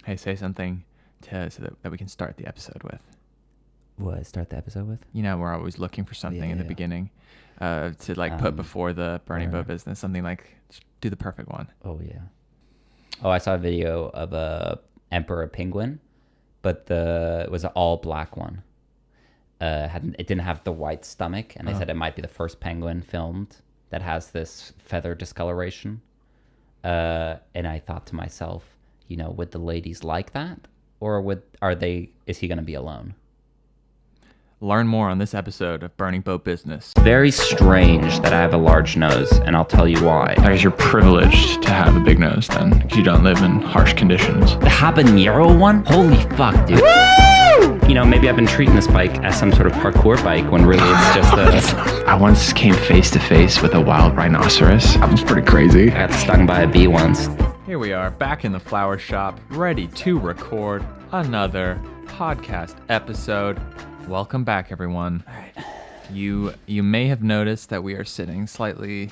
Hey, say something so that we can start the episode with. What, start the episode with? You know, we're always looking for something in the beginning to put before the burning boat business. Something like, just do the perfect one. Oh, yeah. Oh, I saw a video of a emperor penguin, but it was an all black one. It didn't have the white stomach, and they said it might be the first penguin filmed that has this feather discoloration. And I thought to myself, would the ladies like that, or is he going to be alone? Learn more on this episode of Burning Boat Business. Very strange that I have a large nose, and I'll tell you why. I guess you're privileged to have a big nose then, because you don't live in harsh conditions. The habanero one? Holy fuck, dude. Woo! Maybe I've been treating this bike as some sort of parkour bike when really it's just I once came face to face with a wild rhinoceros. That was pretty crazy. I got stung by a bee once. Here we are, back in the flower shop, ready to record another podcast episode. Welcome back, everyone. All right. You may have noticed that we are sitting slightly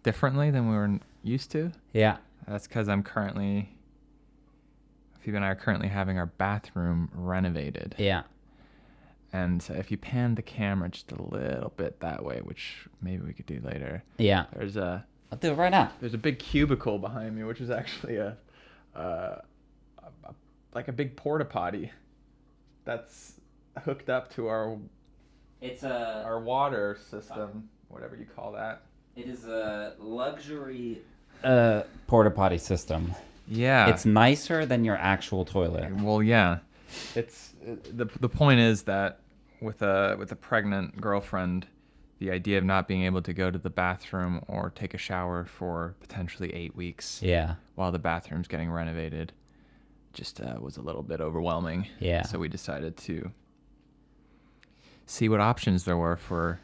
differently than we were used to. Yeah. That's because Phoebe and I are currently having our bathroom renovated. Yeah. And so if you pan the camera just a little bit that way, which maybe we could do later. Yeah. I'll do it right now. There's a big cubicle behind me, which is actually like a big porta potty that's hooked up to our water system, whatever you call that. It is a luxury porta potty system. Yeah. It's nicer than your actual toilet. Well, yeah. The point is that with a pregnant girlfriend, the idea of not being able to go to the bathroom or take a shower for potentially 8 weeks. Yeah. While the bathroom's getting renovated just was a little bit overwhelming. Yeah. So we decided to see what options there were for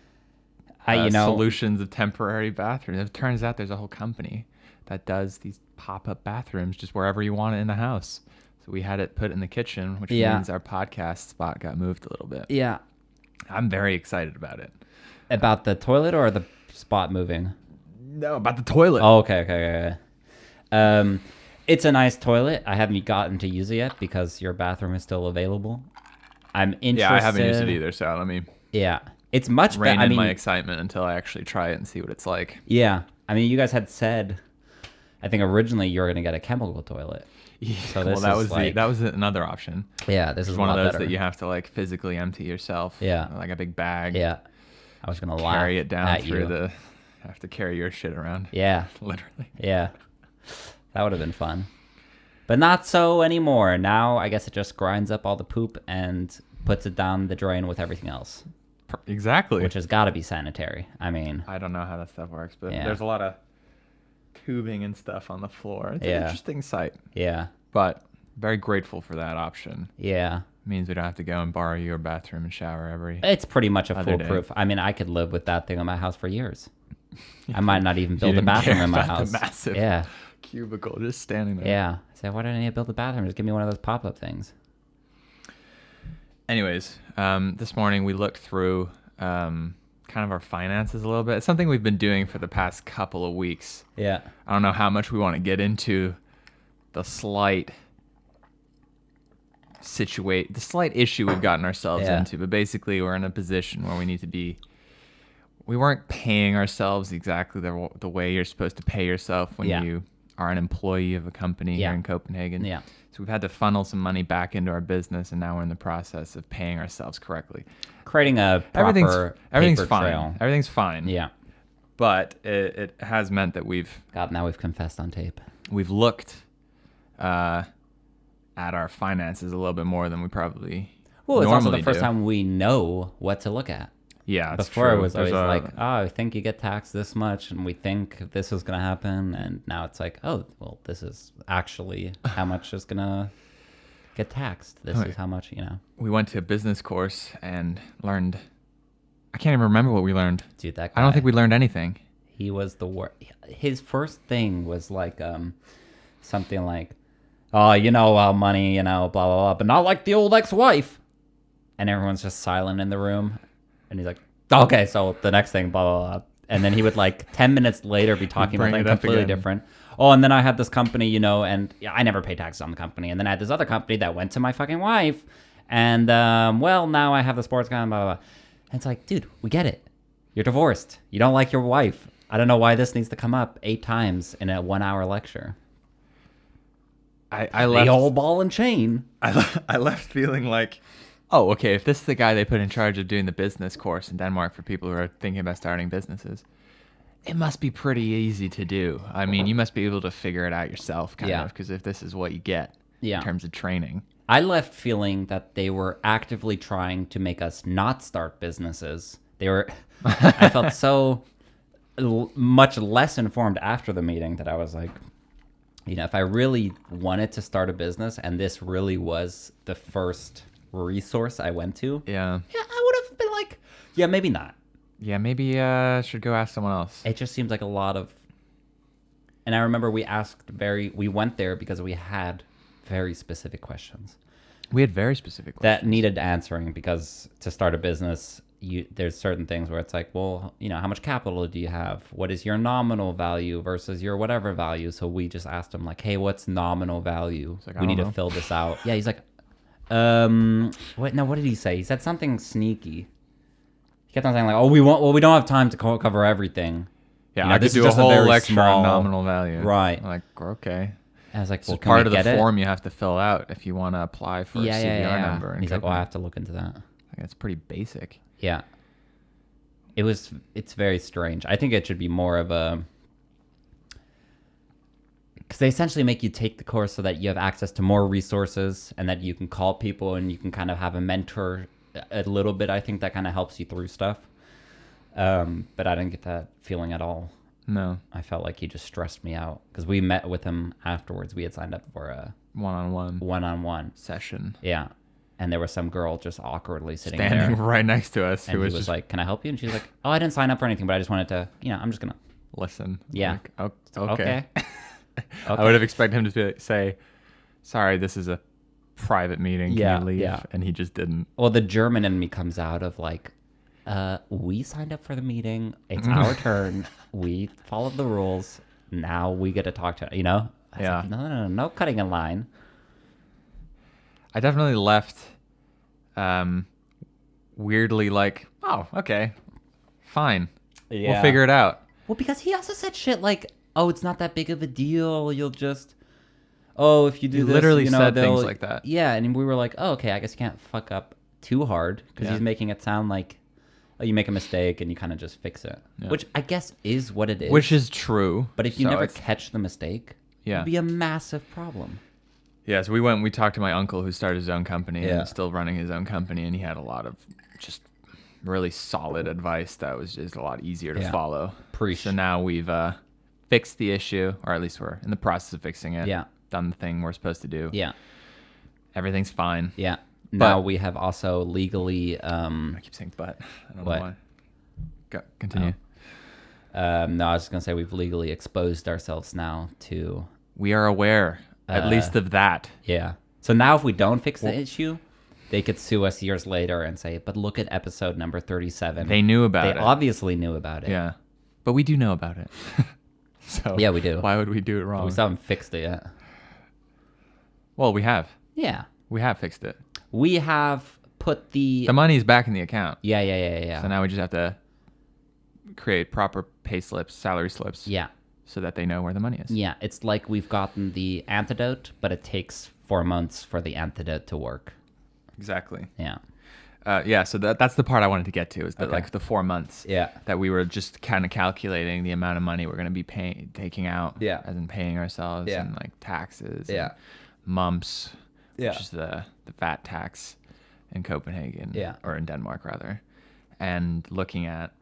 solutions of temporary bathrooms. It turns out there's a whole company that does these pop-up bathrooms just wherever you want it in the house. So we had it put in the kitchen, which means our podcast spot got moved a little bit. Yeah. I'm very excited about it. About the toilet or the spot moving? No, about the toilet. Oh, okay. It's a nice toilet. I haven't gotten to use it yet because your bathroom is still available. I'm interested. Yeah, I haven't used it either, so let me it's much better. rein in my excitement until I actually try it and see what it's like. Yeah. I mean, you guys had said, I think originally you were going to get a chemical toilet. Yeah, so this that was another option. Yeah, this is one of those better. that you have to like physically empty yourself. Yeah. Like a big bag. Yeah. I was going to laugh carry it down at through you. have to carry your shit around. Yeah. Literally. Yeah. That would have been fun. But not so anymore. Now I guess it just grinds up all the poop and puts it down the drain with everything else. Exactly. Which has got to be sanitary. I mean, I don't know how that stuff works, but there's a lot of tubing and stuff on the floor. It's an interesting sight. Yeah. But very grateful for that option. Yeah. It means we don't have to go and borrow your bathroom and shower every It's pretty much a foolproof. day. I mean, I could live with that thing in my house for years. I might not even build a bathroom in my house. The massive cubicle just standing there. Yeah. I said, why do I need to build a bathroom? Just give me one of those pop-up things. Anyways, this morning we looked through kind of our finances a little bit. It's something we've been doing for the past couple of weeks. Yeah. I don't know how much we want to get into the slight issue we've gotten ourselves into, but basically we're in a position where we weren't paying ourselves exactly the way you're supposed to pay yourself when you are an employee of a company here in Copenhagen. Yeah. So we've had to funnel some money back into our business, and now we're in the process of paying ourselves correctly. Creating a proper everything's paper fine. trail. Everything's fine. Yeah. But it has meant that now we've confessed on tape. We've looked at our finances a little bit more than we probably normally it's also the do. first time we know what to look at. Yeah, that's Before true. it was always like, I think you get taxed this much, and we think this is going to happen, and now it's like, oh, well, this is actually how much is going to get taxed. This is how much, We went to a business course and learned. I can't even remember what we learned. Dude, that guy, I don't think we learned anything. He was the worst. His first thing was like something like, oh, money, blah, blah, blah, but not like the old ex-wife. And everyone's just silent in the room. And he's like, okay, so the next thing, blah, blah, blah. And then he would 10 minutes later be talking about something completely different. oh, and then I had this company, you know, and I never pay taxes on the company. And then I had this other company that went to my fucking wife. And, well, now I have the sports guy, blah, blah, blah. And it's like, dude, we get it. You're divorced. You don't like your wife. I don't know why this needs to come up 8 times in a 1-hour lecture. I left the whole ball and chain. I left feeling like, oh, okay, if this is the guy they put in charge of doing the business course in Denmark for people who are thinking about starting businesses, it must be pretty easy to do. I mean, you must be able to figure it out yourself, kind of, because if this is what you get in terms of training. I left feeling that they were actively trying to make us not start businesses. I felt so much less informed after the meeting that I was like, you know, if I really wanted to start a business and this really was the first resource I went to, I would have been like, yeah, maybe not. Yeah, maybe should go ask someone else. It just seems like a lot of, and I remember we went there because we had very specific questions. We had very specific questions that needed answering, because to start a business, there's certain things where it's like, well, you know, how much capital do you have? What is your nominal value versus your whatever value? So we just asked him like, hey, what's nominal value? Like, we need to fill this out. Yeah, he's like, what did he say? He said something sneaky. He kept on saying like, oh, we don't have time to cover everything. Yeah, you know, I could do a whole lecture on nominal value. Right. I'm like, okay. I was like, well, it's part of the form you have to fill out if you want to apply for a CVR number. And he's like, well, I have to look into that. It's pretty basic. Yeah. It's very strange. I think it should be more of a, because they essentially make you take the course so that you have access to more resources and that you can call people and you can kind of have a mentor a little bit. I think that kind of helps you through stuff. But I didn't get that feeling at all. No. I felt like he just stressed me out because we met with him afterwards. We had signed up for a one-on-one session. Yeah. And there was some girl just awkwardly standing there right next to us. And he was just like, can I help you? And she's like, oh, I didn't sign up for anything, but I just wanted to, you know, I'm just going to listen. Yeah. Like, okay. Okay. I would have expected him to say, sorry, this is a private meeting. Can you leave? Yeah. And he just didn't. Well, the German in me comes out of like, we signed up for the meeting. It's our turn. We followed the rules. Now we get to talk to, you know? Like, no cutting in line. I definitely left weirdly like, oh, okay, fine. Yeah. We'll figure it out. Well, because he also said shit like, oh, it's not that big of a deal. You'll just, oh, if you do this, literally you know, said things like that. Yeah, and we were like, oh, okay, I guess you can't fuck up too hard because he's making it sound like, oh, you make a mistake and you kind of just fix it, which I guess is what it is. Which is true. But if you never catch the mistake, it'd be a massive problem. Yeah, so we talked to my uncle who started his own company and is still running his own company, and he had a lot of just really solid advice that was just a lot easier to follow. So now we've fixed the issue, or at least we're in the process of fixing it. Yeah. Done the thing we're supposed to do. Yeah. Everything's fine. Yeah. Now we have also legally... I keep saying but. I don't know why. Continue. No, I was just going to say we've legally exposed ourselves now to... We are aware, at least of that. Yeah. So now if we don't fix the issue, they could sue us years later and say, but look at episode number 37. They knew about it. They obviously knew about it. Yeah. But we do know about it. So yeah, we do. Why would we do it wrong? But we still haven't fixed it yet. Well, we have. Yeah. We have fixed it. We have put the money's back in the account. Yeah. So now we just have to create proper pay slips, salary slips. Yeah. So that they know where the money is. Yeah. It's like we've gotten the antidote, but it takes 4 months for the antidote to work. Exactly. Yeah. So that's the part I wanted to get to, is that like the 4 months that we were just kind of calculating the amount of money we're going to be taking out as in paying ourselves and like taxes and mumps, which is the VAT tax in Copenhagen or in Denmark rather, and looking at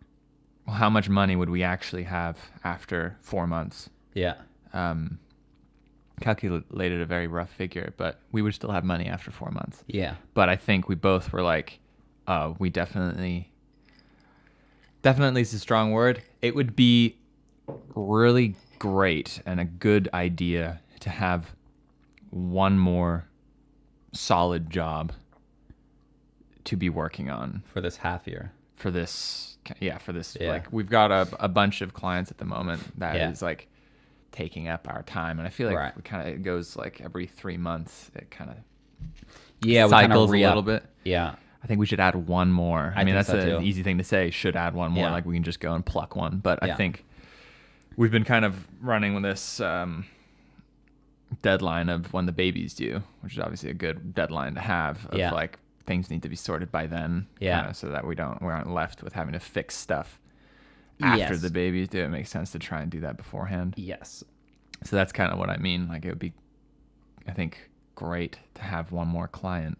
how much money would we actually have after 4 months. Calculated a very rough figure, but we would still have money after 4 months. But I think we both were like, we definitely is a strong word. It would be really great and a good idea to have one more solid job to be working on for this half year. Like we've got a bunch of clients at the moment that is like taking up our time. And I feel like it goes like every 3 months. It kind of cycles a little bit. Yeah. I think we should add one more. I mean, that's an too. easy thing to say. Should add one more. Yeah. Like we can just go and pluck one. But I think we've been kind of running with this deadline of when the baby's due, which is obviously a good deadline to have. Of like things need to be sorted by then. Yeah. So that we aren't left with having to fix stuff after the baby's due. It makes sense to try and do that beforehand. Yes. So that's kind of what I mean. Like it would be, I think, great to have one more client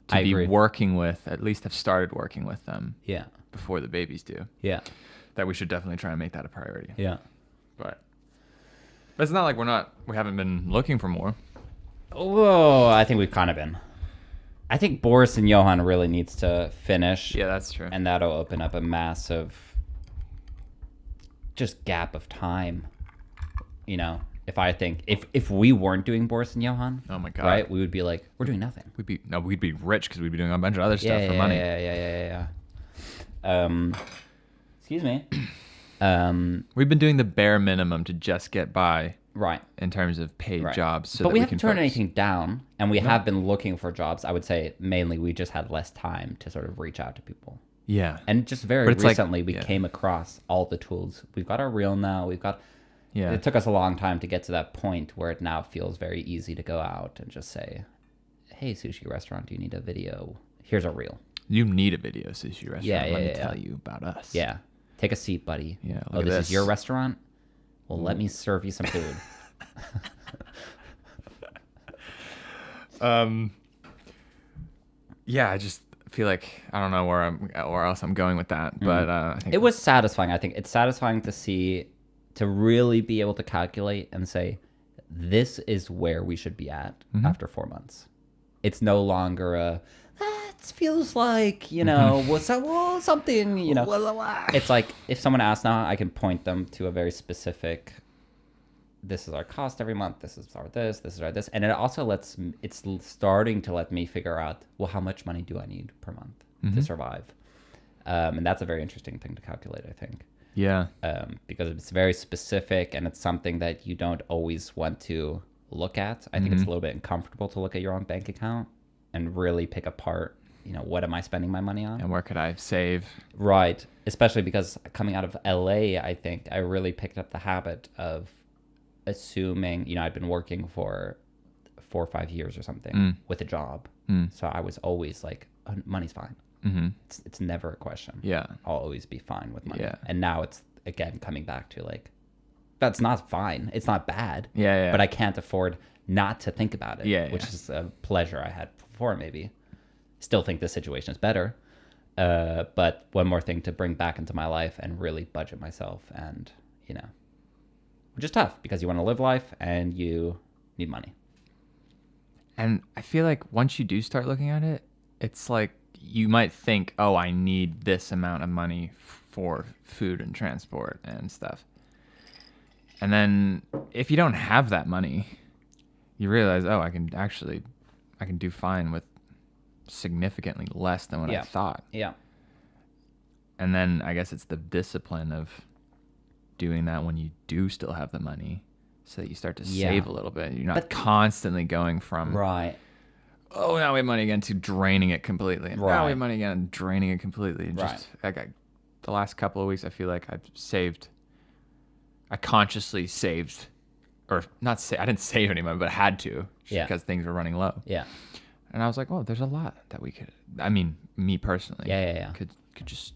to be working with, at least have started working with them before the baby's due. Yeah. That we should definitely try and make that a priority. Yeah. But it's not like we haven't been looking for more. Oh, I think we've kind of been. I think Boris and Johan really needs to finish. Yeah, that's true. And that'll open up a massive just gap of time. You know, if we weren't doing Boris and Johan, oh my god, right, we would be like, we're doing nothing. We'd be rich because we'd be doing a bunch of other stuff for money. Yeah. Excuse me. We've been doing the bare minimum to just get by, right? In terms of paid jobs, so but that we haven't turned anything down, and we have been looking for jobs. I would say mainly we just had less time to sort of reach out to people. Yeah, and just very recently we came across all the tools. We've got our reel now. We've got. Yeah. It took us a long time to get to that point where it now feels very easy to go out and just say, "Hey, sushi restaurant, do you need a video? Here's a reel." You need a video, sushi restaurant. Let me tell you about us. Yeah. Take a seat, buddy. Yeah. This is your restaurant? Well, let me serve you some food. Yeah, I just feel like I don't know where else I'm going with that, but I think it was satisfying. I think it's satisfying to really be able to calculate and say, this is where we should be at after 4 months. It's no longer it feels like, something, It's like if someone asks now, I can point them to a very specific, this is our cost every month, this is our this. And it also it's starting to let me figure out, well, how much money do I need per month to survive? And that's a very interesting thing to calculate, I think. Yeah. Because it's very specific and it's something that you don't always want to look at. I think it's a little bit uncomfortable to look at your own bank account and really pick apart, what am I spending my money on? And where could I save? Right. Especially because coming out of LA, I think I really picked up the habit of assuming, I'd been working for 4 or 5 years or something with a job. So I was always like, oh, money's fine. Mm-hmm. It's never a question. Yeah. I'll always be fine with money. Yeah. And now it's, again, coming back to like, that's not fine. It's not bad. Yeah. But I can't afford not to think about it. Yeah. Which is a pleasure I had before, maybe. Still think this situation is better. But one more thing to bring back into my life and really budget myself and, which is tough because you want to live life and you need money. And I feel like once you do start looking at it, it's like, you might think, oh, I need this amount of money for food and transport and stuff. And then if you don't have that money, you realize, oh, I can do fine with significantly less than what I thought. Yeah. And then I guess it's the discipline of doing that when you do still have the money so that you start to save a little bit. You're not constantly going from... Right. Oh, now we have money again to draining it completely. And now we have money again and draining it completely. And just the last couple of weeks, I feel like I consciously saved, or not say, I didn't save any money, but I had to because things were running low. Yeah. And I was like, oh, there's a lot that we could, I mean, me personally. Could just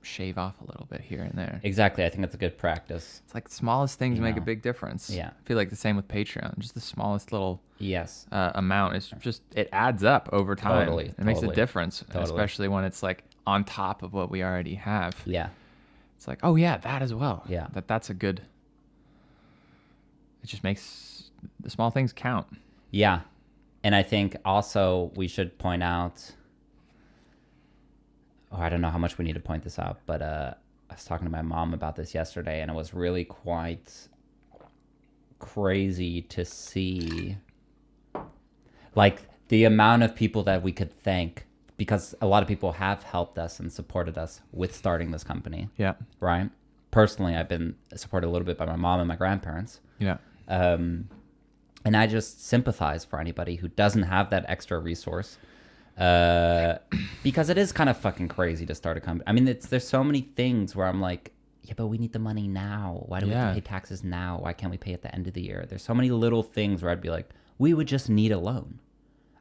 shave off a little bit here and there. Exactly. I think that's a good practice. It's like the smallest things make a big difference. Yeah. I feel like the same with Patreon. Just the smallest little amount is just, it adds up over time. It makes a difference, especially when it's like on top of what we already have. Yeah. It's like, oh yeah, that as well. Yeah. That's a good, it just makes the small things count. Yeah. And I think also we should point out, I don't know how much we need to point this out, but I was talking to my mom about this yesterday, and it was really quite crazy to see, like, the amount of people that we could thank, because a lot of people have helped us and supported us with starting this company. Yeah. Right? Personally, I've been supported a little bit by my mom and my grandparents. Yeah. And I just sympathize for anybody who doesn't have that extra resource. Because it is kind of fucking crazy to start a company. I mean, there's so many things where I'm like, yeah, but we need the money now. Why do we have to pay taxes now? Why can't we pay at the end of the year? There's so many little things where I'd be like, we would just need a loan.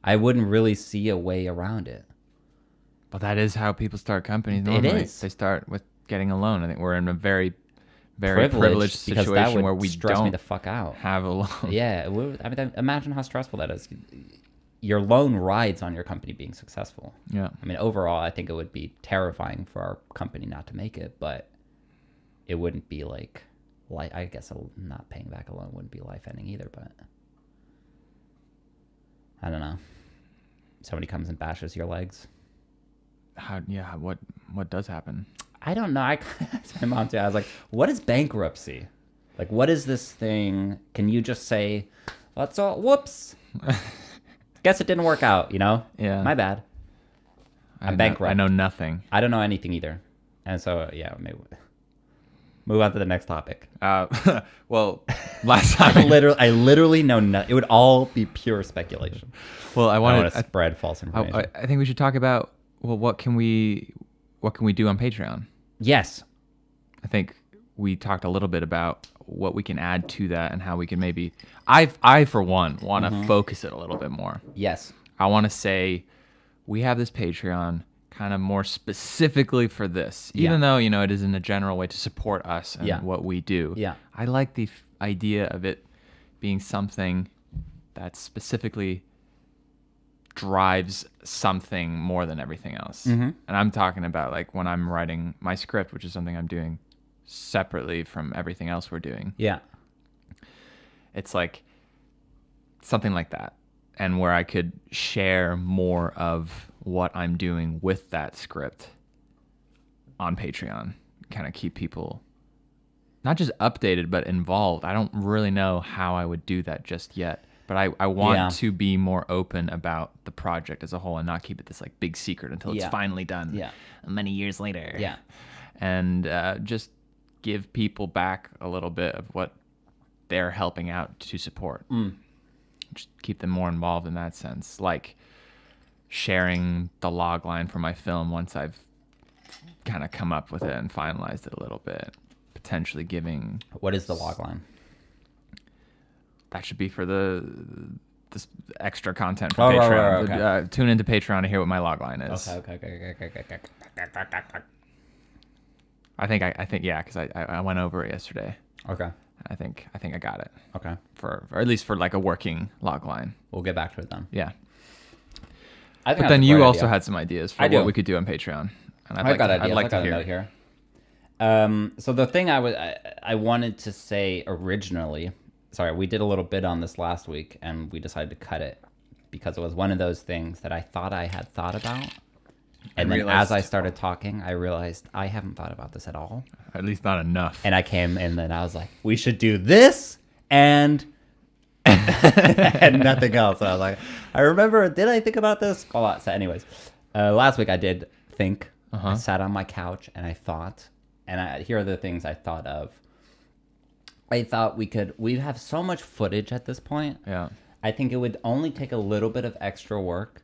I wouldn't really see a way around it. But that is how people start companies normally. It is. They start with getting a loan. I think we're in a very, very privileged situation where we stress don't me the fuck out. have a loan. Yeah. I mean, imagine how stressful that is. Your loan rides on your company being successful. Yeah. I mean, overall, I think it would be terrifying for our company not to make it, but it wouldn't be like I guess not paying back a loan wouldn't be life-ending either, but I don't know. Somebody comes and bashes your legs. What does happen? I don't know. I asked my mom too. I was like, what is bankruptcy? Like, what is this thing? Can you just say, that's all, whoops. Guess it didn't work out, you know? Yeah. My bad. I'm bankrupt. I know nothing. I don't know anything either. And so, yeah, maybe move on to the next topic. Well, last time I literally know nothing. It would all be pure speculation. Well, I want to spread false information. I think we should talk about, well, what can we do on Patreon? Yes. I think we talked a little bit about what we can add to that and how we can maybe, I for one, want to focus it a little bit more. Yes. I want to say we have this Patreon kind of more specifically for this, even though, you know, it is in a general way to support us and what we do. Yeah. I like the idea of it being something that specifically drives something more than everything else. Mm-hmm. And I'm talking about like when I'm writing my script, which is something I'm doing separately from everything else we're doing. Yeah. It's like something like that. And where I could share more of what I'm doing with that script on Patreon. Kind of keep people not just updated, but involved. I don't really know how I would do that just yet. But I want to be more open about the project as a whole and not keep it this like big secret until it's finally done many years later. Yeah. And just give people back a little bit of what they're helping out to support. Just keep them more involved in that sense. Like sharing the log line for my film once I've kind of come up with it and finalized it a little bit. Potentially giving... What is the log line? That should be for this extra content for Patreon. Right, okay. Tune into Patreon to hear what my log line is. Okay. I think yeah, because I went over it yesterday. Okay. I think I got it. Okay. Or at least for like a working log line. We'll get back to it then. Yeah. But then you also had some ideas for what we could do on Patreon. And I'd like to hear. Here. So the thing I wanted to say originally, sorry, we did a little bit on this last week and we decided to cut it because it was one of those things that I thought I had thought about. And then as I started talking, I realized I haven't thought about this at all. At least not enough. And I came in and I was like, we should do this and and nothing else. And I was like, I remember, did I think about this? A lot. So anyways, last week I did think. I sat on my couch and I thought, and here are the things I thought of. I thought we have so much footage at this point. Yeah. I think it would only take a little bit of extra work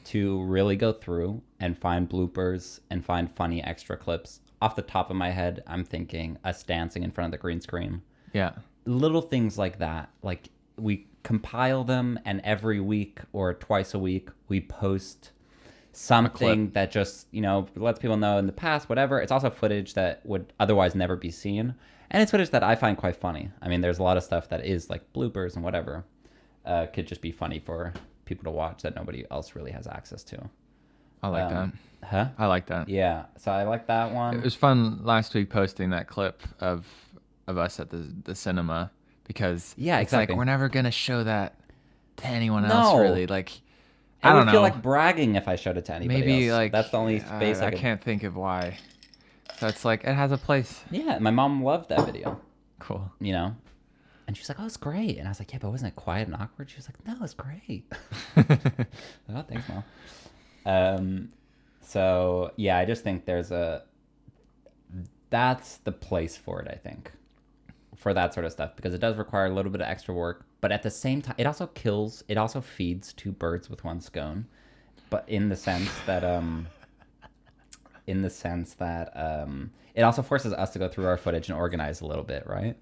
to really go through and find bloopers and find funny extra clips. Off the top of my head, I'm thinking us dancing in front of the green screen. Yeah. Little things like that. Like we compile them and every week or twice a week, we post something that just, you know, lets people know in the past, whatever. It's also footage that would otherwise never be seen. And it's footage that I find quite funny. I mean, there's a lot of stuff that is like bloopers and whatever. Could just be funny for people to watch that nobody else really has access to. I like that. Huh? I like that. Yeah. So I like that one. It was fun last week posting that clip of us at the cinema because it's like we're never going to show that to anyone else really. Like, I don't know. feel like bragging if I showed it to anybody Maybe else. Like that's the only space I can't think of why. So it's like it has a place. Yeah, my mom loved that video. Cool. You know? And she's like, "Oh, it's great." And I was like, "Yeah, but wasn't it quiet and awkward?" She was like, "No, it's great." Oh, thanks, Mom. So yeah, I just think that's the place for it, I think. for that sort of stuff because it does require a little bit of extra work. But at the same time, it also feeds two birds with one stone. But in the sense that it also forces us to go through our footage and organize a little bit, right?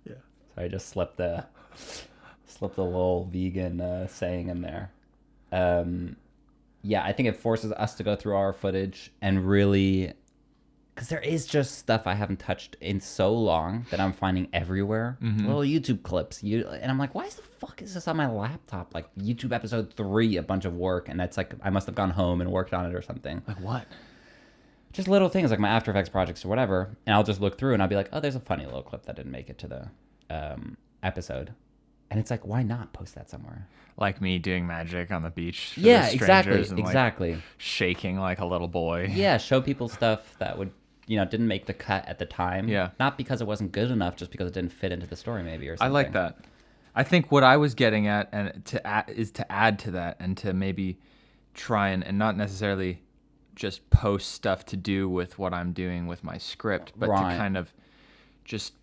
Yeah. So I just slipped a little vegan saying in there. Yeah, I think it forces us to go through our footage and really, because there is just stuff I haven't touched in so long that I'm finding everywhere. Little YouTube clips. And I'm like, why the fuck is this on my laptop? Like YouTube episode 3, a bunch of work, and it's like I must have gone home and worked on it or something. Like what? Just little things like my After Effects projects or whatever, and I'll just look through and I'll be like, oh, there's a funny little clip that didn't make it to the episode. And it's like, why not post that somewhere? Like me doing magic on the beach. Yeah, exactly. And exactly. Like shaking like a little boy. Yeah, show people stuff that would, didn't make the cut at the time. Yeah. Not because it wasn't good enough, just because it didn't fit into the story maybe or something. I like that. I think what I was getting at is to add to that and to maybe try and not necessarily just post stuff to do with what I'm doing with my script, but to kind of just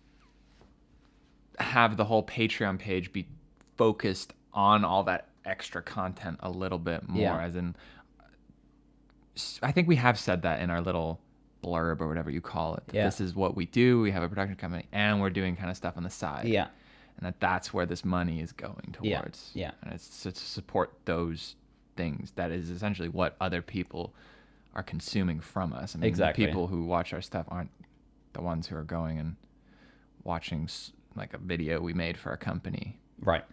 have the whole Patreon page be focused on all that extra content a little bit more. As in, I think we have said that in our little blurb or whatever you call it. Yeah. This is what we do. We have a production company and we're doing kind of stuff on the side. Yeah. And that's where this money is going towards. Yeah. And it's to support those things. That is essentially what other people are consuming from us. I mean, exactly. The people who watch our stuff aren't the ones who are going and watching like a video we made for a company. Right.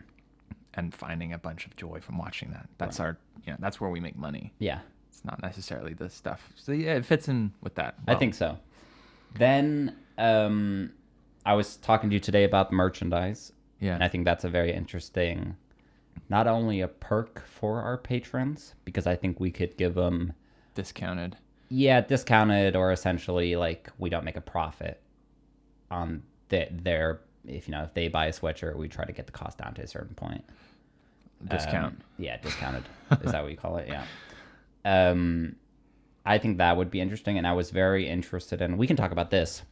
And finding a bunch of joy from watching that. That's our, that's where we make money. Yeah. It's not necessarily the stuff. So yeah, it fits in with that. Well, I think so. Then I was talking to you today about merchandise. Yeah. And I think that's a very interesting, not only a perk for our patrons, because I think we could give them discounted. Yeah, discounted, or essentially like we don't make a profit on their, if they buy a sweatshirt, we try to get the cost down to a certain point. Discount. Yeah, discounted. Is that what you call it? Yeah. I think that would be interesting, and I was very interested in, we can talk about this.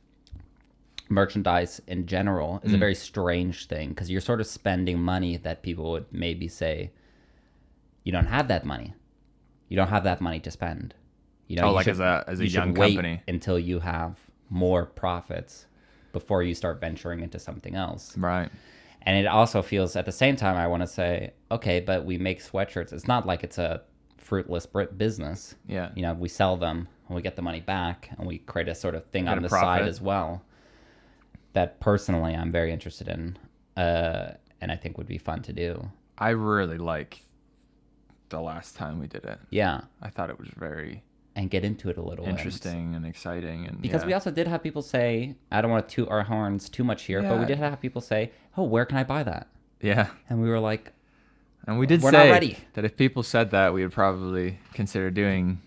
Merchandise in general is a very strange thing, because you're sort of spending money that people would maybe say, you don't have that money. You don't have that money to spend. Like as a young company. Until you have more profits before you start venturing into something else. Right. And it also feels, at the same time, I want to say, okay, but we make sweatshirts. It's not like it's a fruitless business. Yeah. We sell them and we get the money back, and we create a sort of thing on the profit. side as well that personally I'm very interested in, and I think would be fun to do. I really like the last time we did it. Yeah. I thought it was very... And get into it a little. Interesting and exciting. And because we also did have people say, I don't want to toot our horns too much here, but we did have people say, oh, where can I buy that? Yeah. And we were like... And we did we're say not ready. That if people said that, we would probably consider doing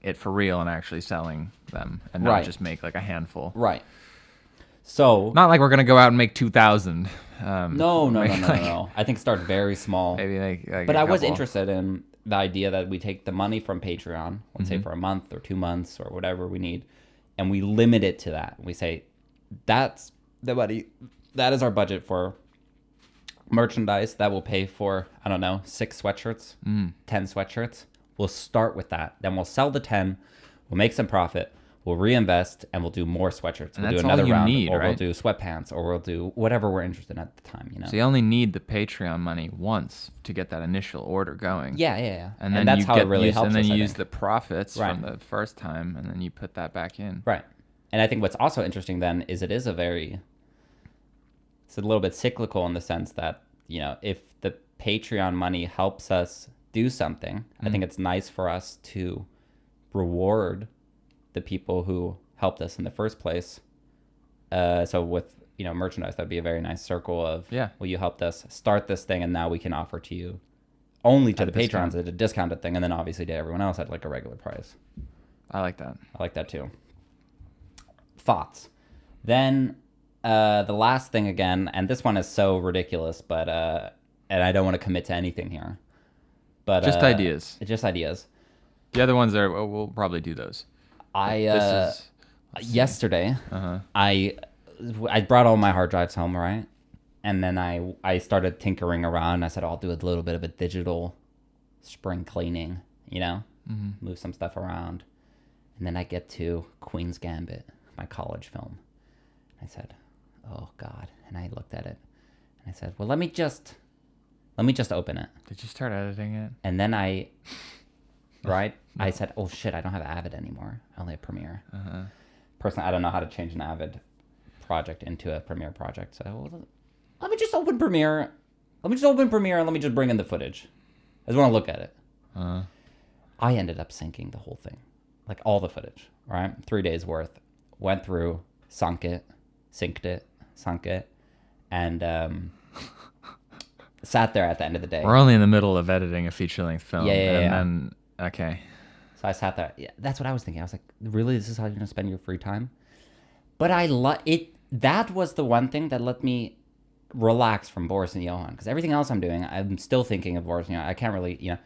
it for real and actually selling them and not just make like a handful. Right. So not like we're gonna go out and make 2,000. No. I think start very small. Maybe like but I was interested in the idea that we take the money from Patreon, let's say for a month or 2 months or whatever we need, and we limit it to that. We say that's the money. That is our budget for merchandise that will pay for, I don't know, 6 sweatshirts, 10 sweatshirts. We'll start with that. Then we'll sell the 10. We'll make some profit. We'll reinvest, and we'll do more sweatshirts. We'll do another round, or we'll do sweatpants, or we'll do whatever we're interested in at the time. So you only need the Patreon money once to get that initial order going. Yeah. And then that's how it really helps us. And then you use the profits from the first time, and then you put that back in. Right. And I think what's also interesting then is it's a little bit cyclical in the sense that, if the Patreon money helps us do something, I think it's nice for us to reward the people who helped us in the first place. So with, merchandise, that'd be a very nice circle of, well, you helped us start this thing, and now we can offer to you only to the patrons at a discounted thing, and then obviously to everyone else at like a regular price. I like that. I like that too. Thoughts. Then the last thing again, and this one is so ridiculous, but and I don't want to commit to anything here. But just ideas. Just ideas. The other ones we'll probably do those. Yesterday, I I brought all my hard drives home, right? And then I started tinkering around. I said, I'll do a little bit of a digital spring cleaning, move some stuff around. And then I get to Queen's Gambit, my college film. I said, oh God. And I looked at it and I said, well, let me just open it. Did you start editing it? And then I said, oh shit, I don't have Avid anymore. I only have Premiere. Personally, I don't know how to change an Avid project into a Premiere project. So well, let me just open Premiere. Let me just bring in the footage. I just want to look at it. I ended up syncing the whole thing. Like all the footage, right? 3 days worth. Went through, synced it, and sat there at the end of the day. We're only in the middle of editing a feature-length film. Then, okay. So I sat there. Yeah, that's what I was thinking. I was like, really, this is how you're going to spend your free time? But that was the one thing that let me relax from Boris and Johan. Because everything else I'm doing, I'm still thinking of Boris and Johan. I can't really,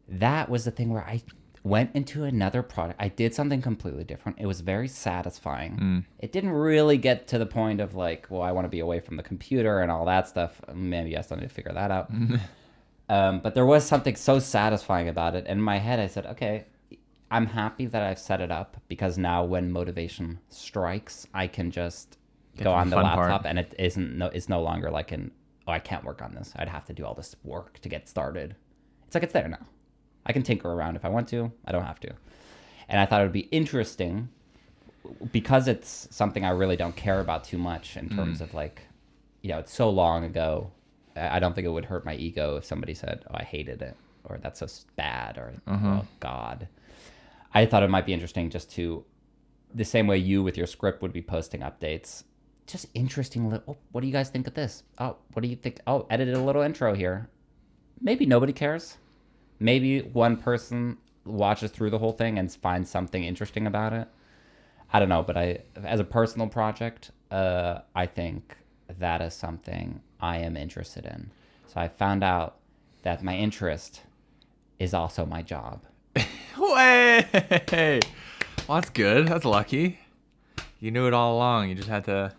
that was the thing where I went into another product. I did something completely different. It was very satisfying. It didn't really get to the point of like, well, I want to be away from the computer and all that stuff. Maybe I still need to figure that out. But there was something so satisfying about it. And in my head, I said, okay, I'm happy that I've set it up because now when motivation strikes, I can just go on the laptop and it's no longer like I can't work on this. I'd have to do all this work to get started. It's like, it's there now. I can tinker around if I want to. I don't have to. And I thought it would be interesting because it's something I really don't care about too much in terms of like, it's so long ago. I don't think it would hurt my ego if somebody said, oh, I hated it, or that's so bad, or oh, God. I thought it might be interesting just to, the same way you with your script would be posting updates, just interesting. What do you guys think of this? Oh, what do you think? Oh, edited a little intro here. Maybe nobody cares. Maybe one person watches through the whole thing and finds something interesting about it. I don't know, but as a personal project, I think that is something I am interested in. So I found out that my interest is also my job. Way! Well, that's good. That's lucky. You knew it all along. You just had to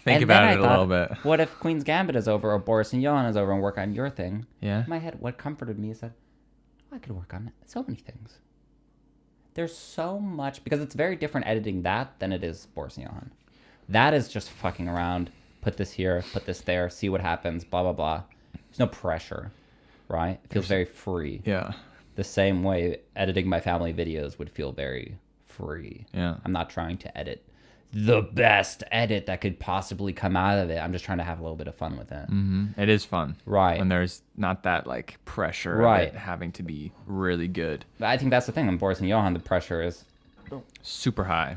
think about it a little bit. What if Queen's Gambit is over, or Boris and Johan is over, and work on your thing? Yeah. In my head, what comforted me is that I could work on so many things. There's so much, because it's very different editing that than it is Boris and Johan. That is just fucking around, put this here, put this there, see what happens, blah, blah, blah. There's no pressure, right? It feels very free. Yeah. The same way editing my family videos would feel very free. Yeah. I'm not trying to edit the best edit that could possibly come out of it. I'm just trying to have a little bit of fun with it. It is fun. Right. When there's not that like pressure of it having to be really good. But I think that's the thing. On Boris and Johan, the pressure is super high.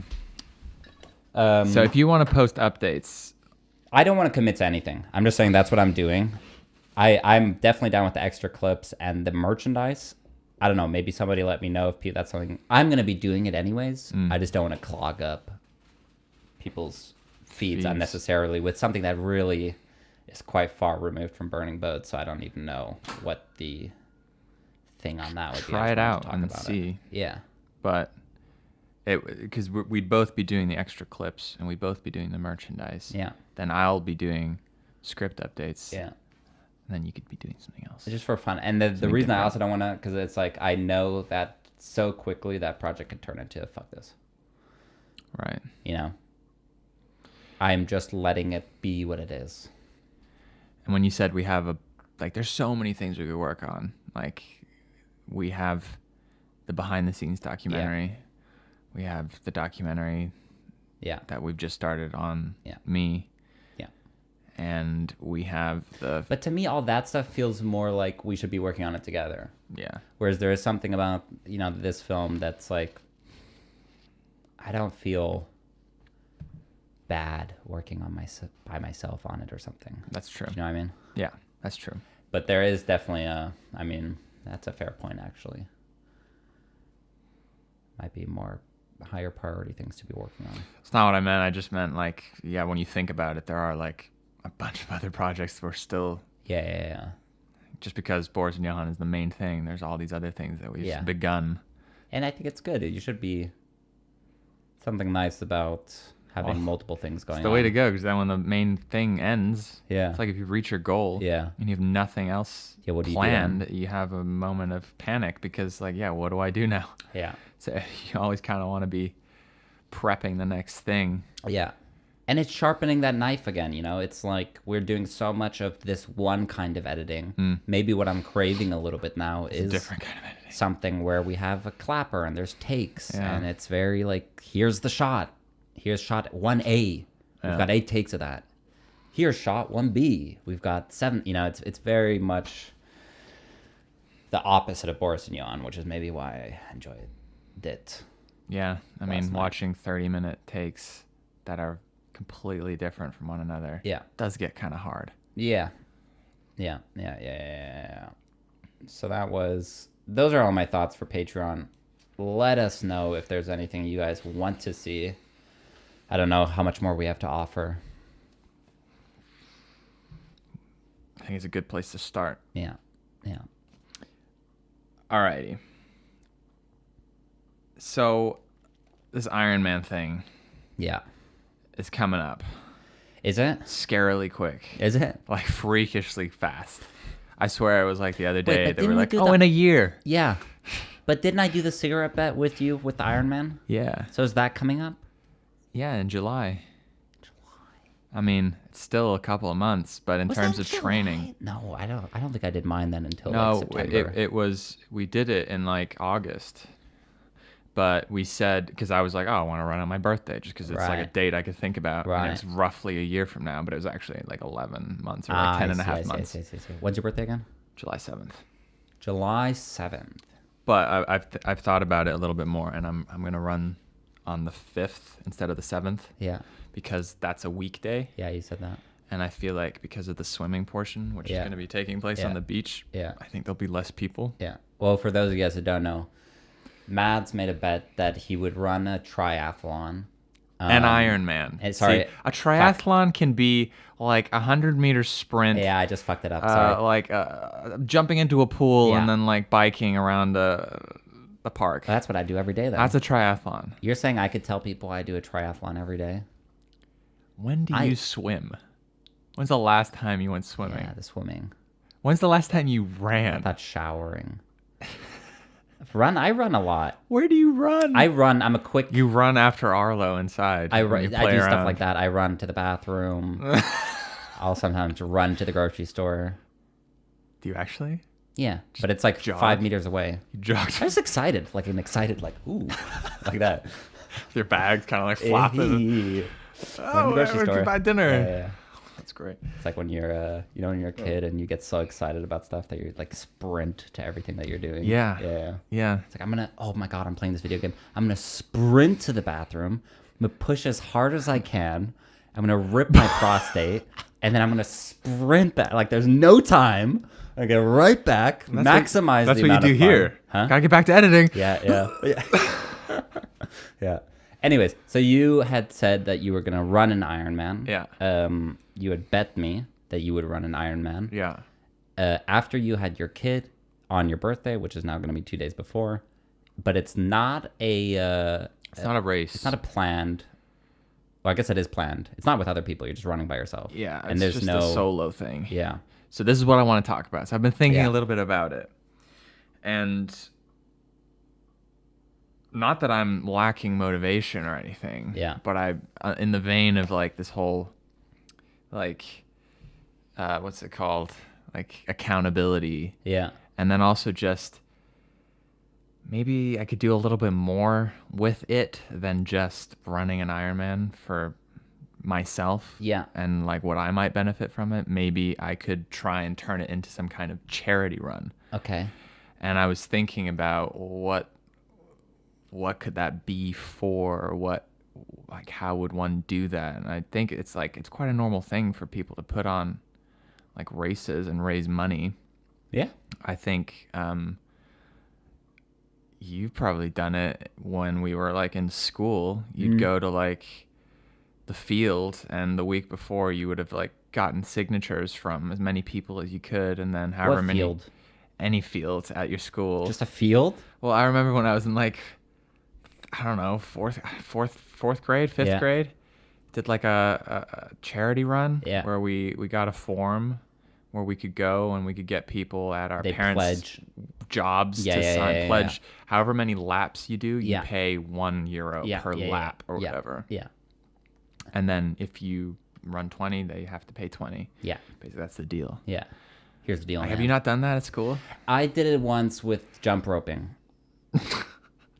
So if you want to post updates, I don't want to commit to anything. I'm just saying that's what I'm doing. I'm definitely down with the extra clips and the merchandise. I don't know. Maybe somebody let me know if that's something. I'm going to be doing it anyways. I just don't want to clog up people's feeds unnecessarily with something that really is quite far removed from Burning Boats. So I don't even know what the thing on that would be. Try it out and see. Yeah. But because we'd both be doing the extra clips and we'd both be doing the merchandise. Yeah. Then I'll be doing script updates. Yeah. And then you could be doing something else. It's just for fun. And the reason I also don't want to, because it's like, I know that so quickly that project could turn into, fuck this. Right. I'm just letting it be what it is. And when you said we have there's so many things we could work on. Like, we have the behind the scenes documentary. Yeah. We have the documentary that we've just started on me. Yeah. And we have But to me, all that stuff feels more like we should be working on it together. Yeah. Whereas there is something about, this film that's like, I don't feel bad working on by myself on it or something. That's true. Do you know what I mean? Yeah, that's true. But there is definitely that's a fair point, actually. Might be more higher priority things to be working on. It's not what I meant. I just meant when you think about it, there are a bunch of other projects we're still... Yeah. Just because Boris and Johan is the main thing, there's all these other things that we've begun. And I think it's good. You should be... Something nice about having multiple things going on. It's the way to go, because then when the main thing ends, Yeah. it's like if you reach your goal, Yeah. and you have nothing else what do you do planned, then? you have a moment of panic because, like, yeah, what do I do now? Yeah. So you always kind of want to be prepping the next thing. Yeah. And it's sharpening that knife again, you know? It's like we're doing so much of this one kind of editing. Maybe what I'm craving a little bit now is a different kind of editing. Something where we have a clapper and there's takes, Yeah. and it's very like, here's the shot. Here's shot 1A. We've got 8 takes of that. Here's shot 1B. We've got 7. You know, it's very much the opposite of Boris and Johan, which is maybe why I enjoyed it. Yeah, I mean, watching 30-minute takes that are completely different from one another does get kind of hard. Yeah. So those are all my thoughts for Patreon. Let us know if there's anything you guys want to see. I don't know how much more we have to offer. I think it's a good place to start. Yeah. Alrighty. So, this Iron Man thing is coming up. Is it? Scarily quick. Is it? Like, freakishly fast. I swear it was like the other day. Wait, they were like, in a year. Yeah. But didn't I do the cigarette bet with you with the Iron Man? Yeah. So is that coming up? Yeah, in July. I mean, it's still a couple of months, but in terms of training. No, I don't think I did mine then until no, September. we did it in like August. But we said, because I was like, oh, I want to run on my birthday, just because it's like a date I could think about. Right. And it's roughly a year from now, but it was actually like 11 months or like 10 and a half months. I see. When's your birthday again? July 7th. July 7th. But I've thought about it a little bit more, and I'm going to run on the 5th instead of the 7th. Yeah. Because that's a weekday. Yeah, you said that. And I feel like because of the swimming portion, which is going to be taking place on the beach, I think there'll be less people. Yeah. Well, for those of you guys who don't know, Mads made a bet that he would run a triathlon. An Ironman. Sorry. See, a triathlon can be like 100-meter sprint. Yeah, I just fucked it up. Sorry. Like jumping into a pool and then like biking around the park. That's what I do every day, though. That's a triathlon. You're saying I could tell people I do a triathlon every day? When do you swim? When's the last time you went swimming? Yeah, the swimming. When's the last time you ran? I thought showering. I run a lot. Where do you run? I'm a quick... You run after Arlo inside. I do stuff like that. I run to the bathroom. I'll sometimes run to the grocery store. Do you actually? Yeah, but it's like jog. 5 meters away. You jog. I was excited, like ooh, like that. Your bag's kind of like flopping. Oh, we're to buy dinner. Yeah. That's great. It's like when you're, when you're a kid and you get so excited about stuff that you like sprint to everything that you're doing. Yeah. It's like oh my god, I'm playing this video game. I'm gonna sprint to the bathroom. I'm gonna push as hard as I can. I'm gonna rip my prostate, and then I'm gonna sprint back. Like there's no time. I get right back, maximize. That's what you do here. Huh? Gotta get back to editing. Yeah. Yeah. Anyways, so you had said that you were gonna run an Ironman. Yeah. You had bet me that you would run an Ironman. Yeah. After you had your kid on your birthday, which is now gonna be 2 days before, but it's not a. It's not a race. It's not a planned. Well, I guess it is planned. It's not with other people. You're just running by yourself. Yeah. And there's just a solo thing. Yeah. So this is what I want to talk about. So I've been thinking a little bit about it, and not that I'm lacking motivation or anything. Yeah. But I, in the vein of like this whole, like, what's it called? Like accountability. Yeah. And then also just maybe I could do a little bit more with it than just running an Ironman for myself. Yeah. And like what I might benefit from it. Maybe I could try and turn it into some kind of charity run. Okay. And I was thinking about what could that be for? Like how would one do that? And I think it's quite a normal thing for people to put on like races and raise money. Yeah. I think you've probably done it when we were like in school. You'd go to like the field, and the week before you would have like gotten signatures from as many people as you could, and then however many field? Any field at your school. Just a field? Well, I remember when I was in like, I don't know, fourth grade, fifth grade, did like a charity run Yeah. where we got a form where we could go and we could get people at our They parents' pledge. jobs Yeah, to yeah, sign yeah, yeah, pledge. However many laps you do, you Yeah. pay €1 Yeah, per yeah, lap yeah, or yeah, whatever. Yeah. And then if you run 20, they have to pay 20. Yeah. Basically, that's the deal. Yeah. Here's the deal. Have man. you not done that at school? I did it once with jump roping.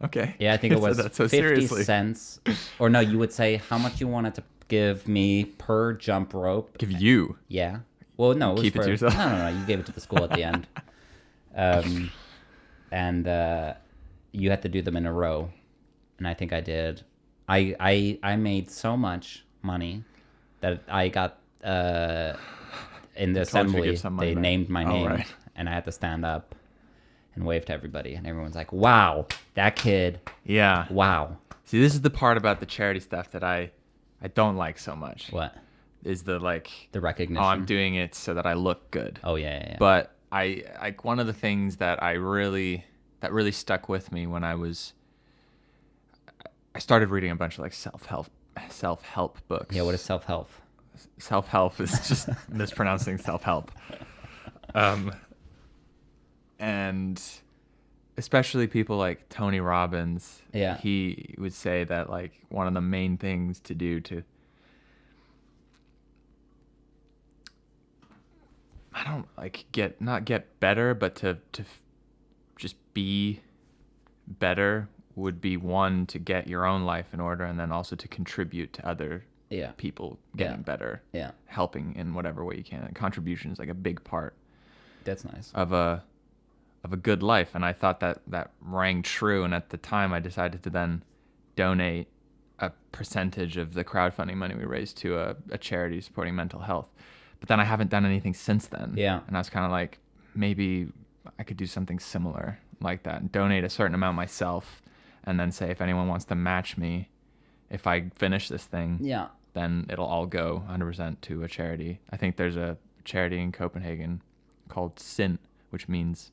Okay. Yeah, I think it was that so 50 seriously. cents. Or no, you would say how much you wanted to give me per jump rope. Give you. Yeah. Well, no, it was Keep it for, to yourself. No. You gave it to the school at the end. And you had to do them in a row. And I think I did. I made so much money that I got in the told you to assembly, give some money they back. named my Oh, name, right. and I had to stand up and wave to everybody. And everyone's like, wow, that kid, Yeah. wow. See, this is the part about the charity stuff that I don't like so much. What? Is the like, The recognition. oh, I'm doing it so that I look good. Oh, yeah. But I like one of the things that really stuck with me when I started reading a bunch of like self-help books. Yeah, what is self-help? Self-help is just mispronouncing self-help. And especially people like Tony Robbins. Yeah. He would say that like one of the main things to do to not get better, but to just be better would be one, to get your own life in order, and then also to contribute to other people getting better. Yeah. Helping in whatever way you can. And contribution is like a big part That's nice. of a good life, and I thought that rang true. And at the time, I decided to then donate a percentage of the crowdfunding money we raised to a charity supporting mental health. But then I haven't done anything since then. Yeah. And I was kind of like, maybe I could do something similar like that and donate a certain amount myself, and then say if anyone wants to match me, if I finish this thing, Yeah. then it'll all go 100% to a charity. I think there's a charity in Copenhagen called SINT, which means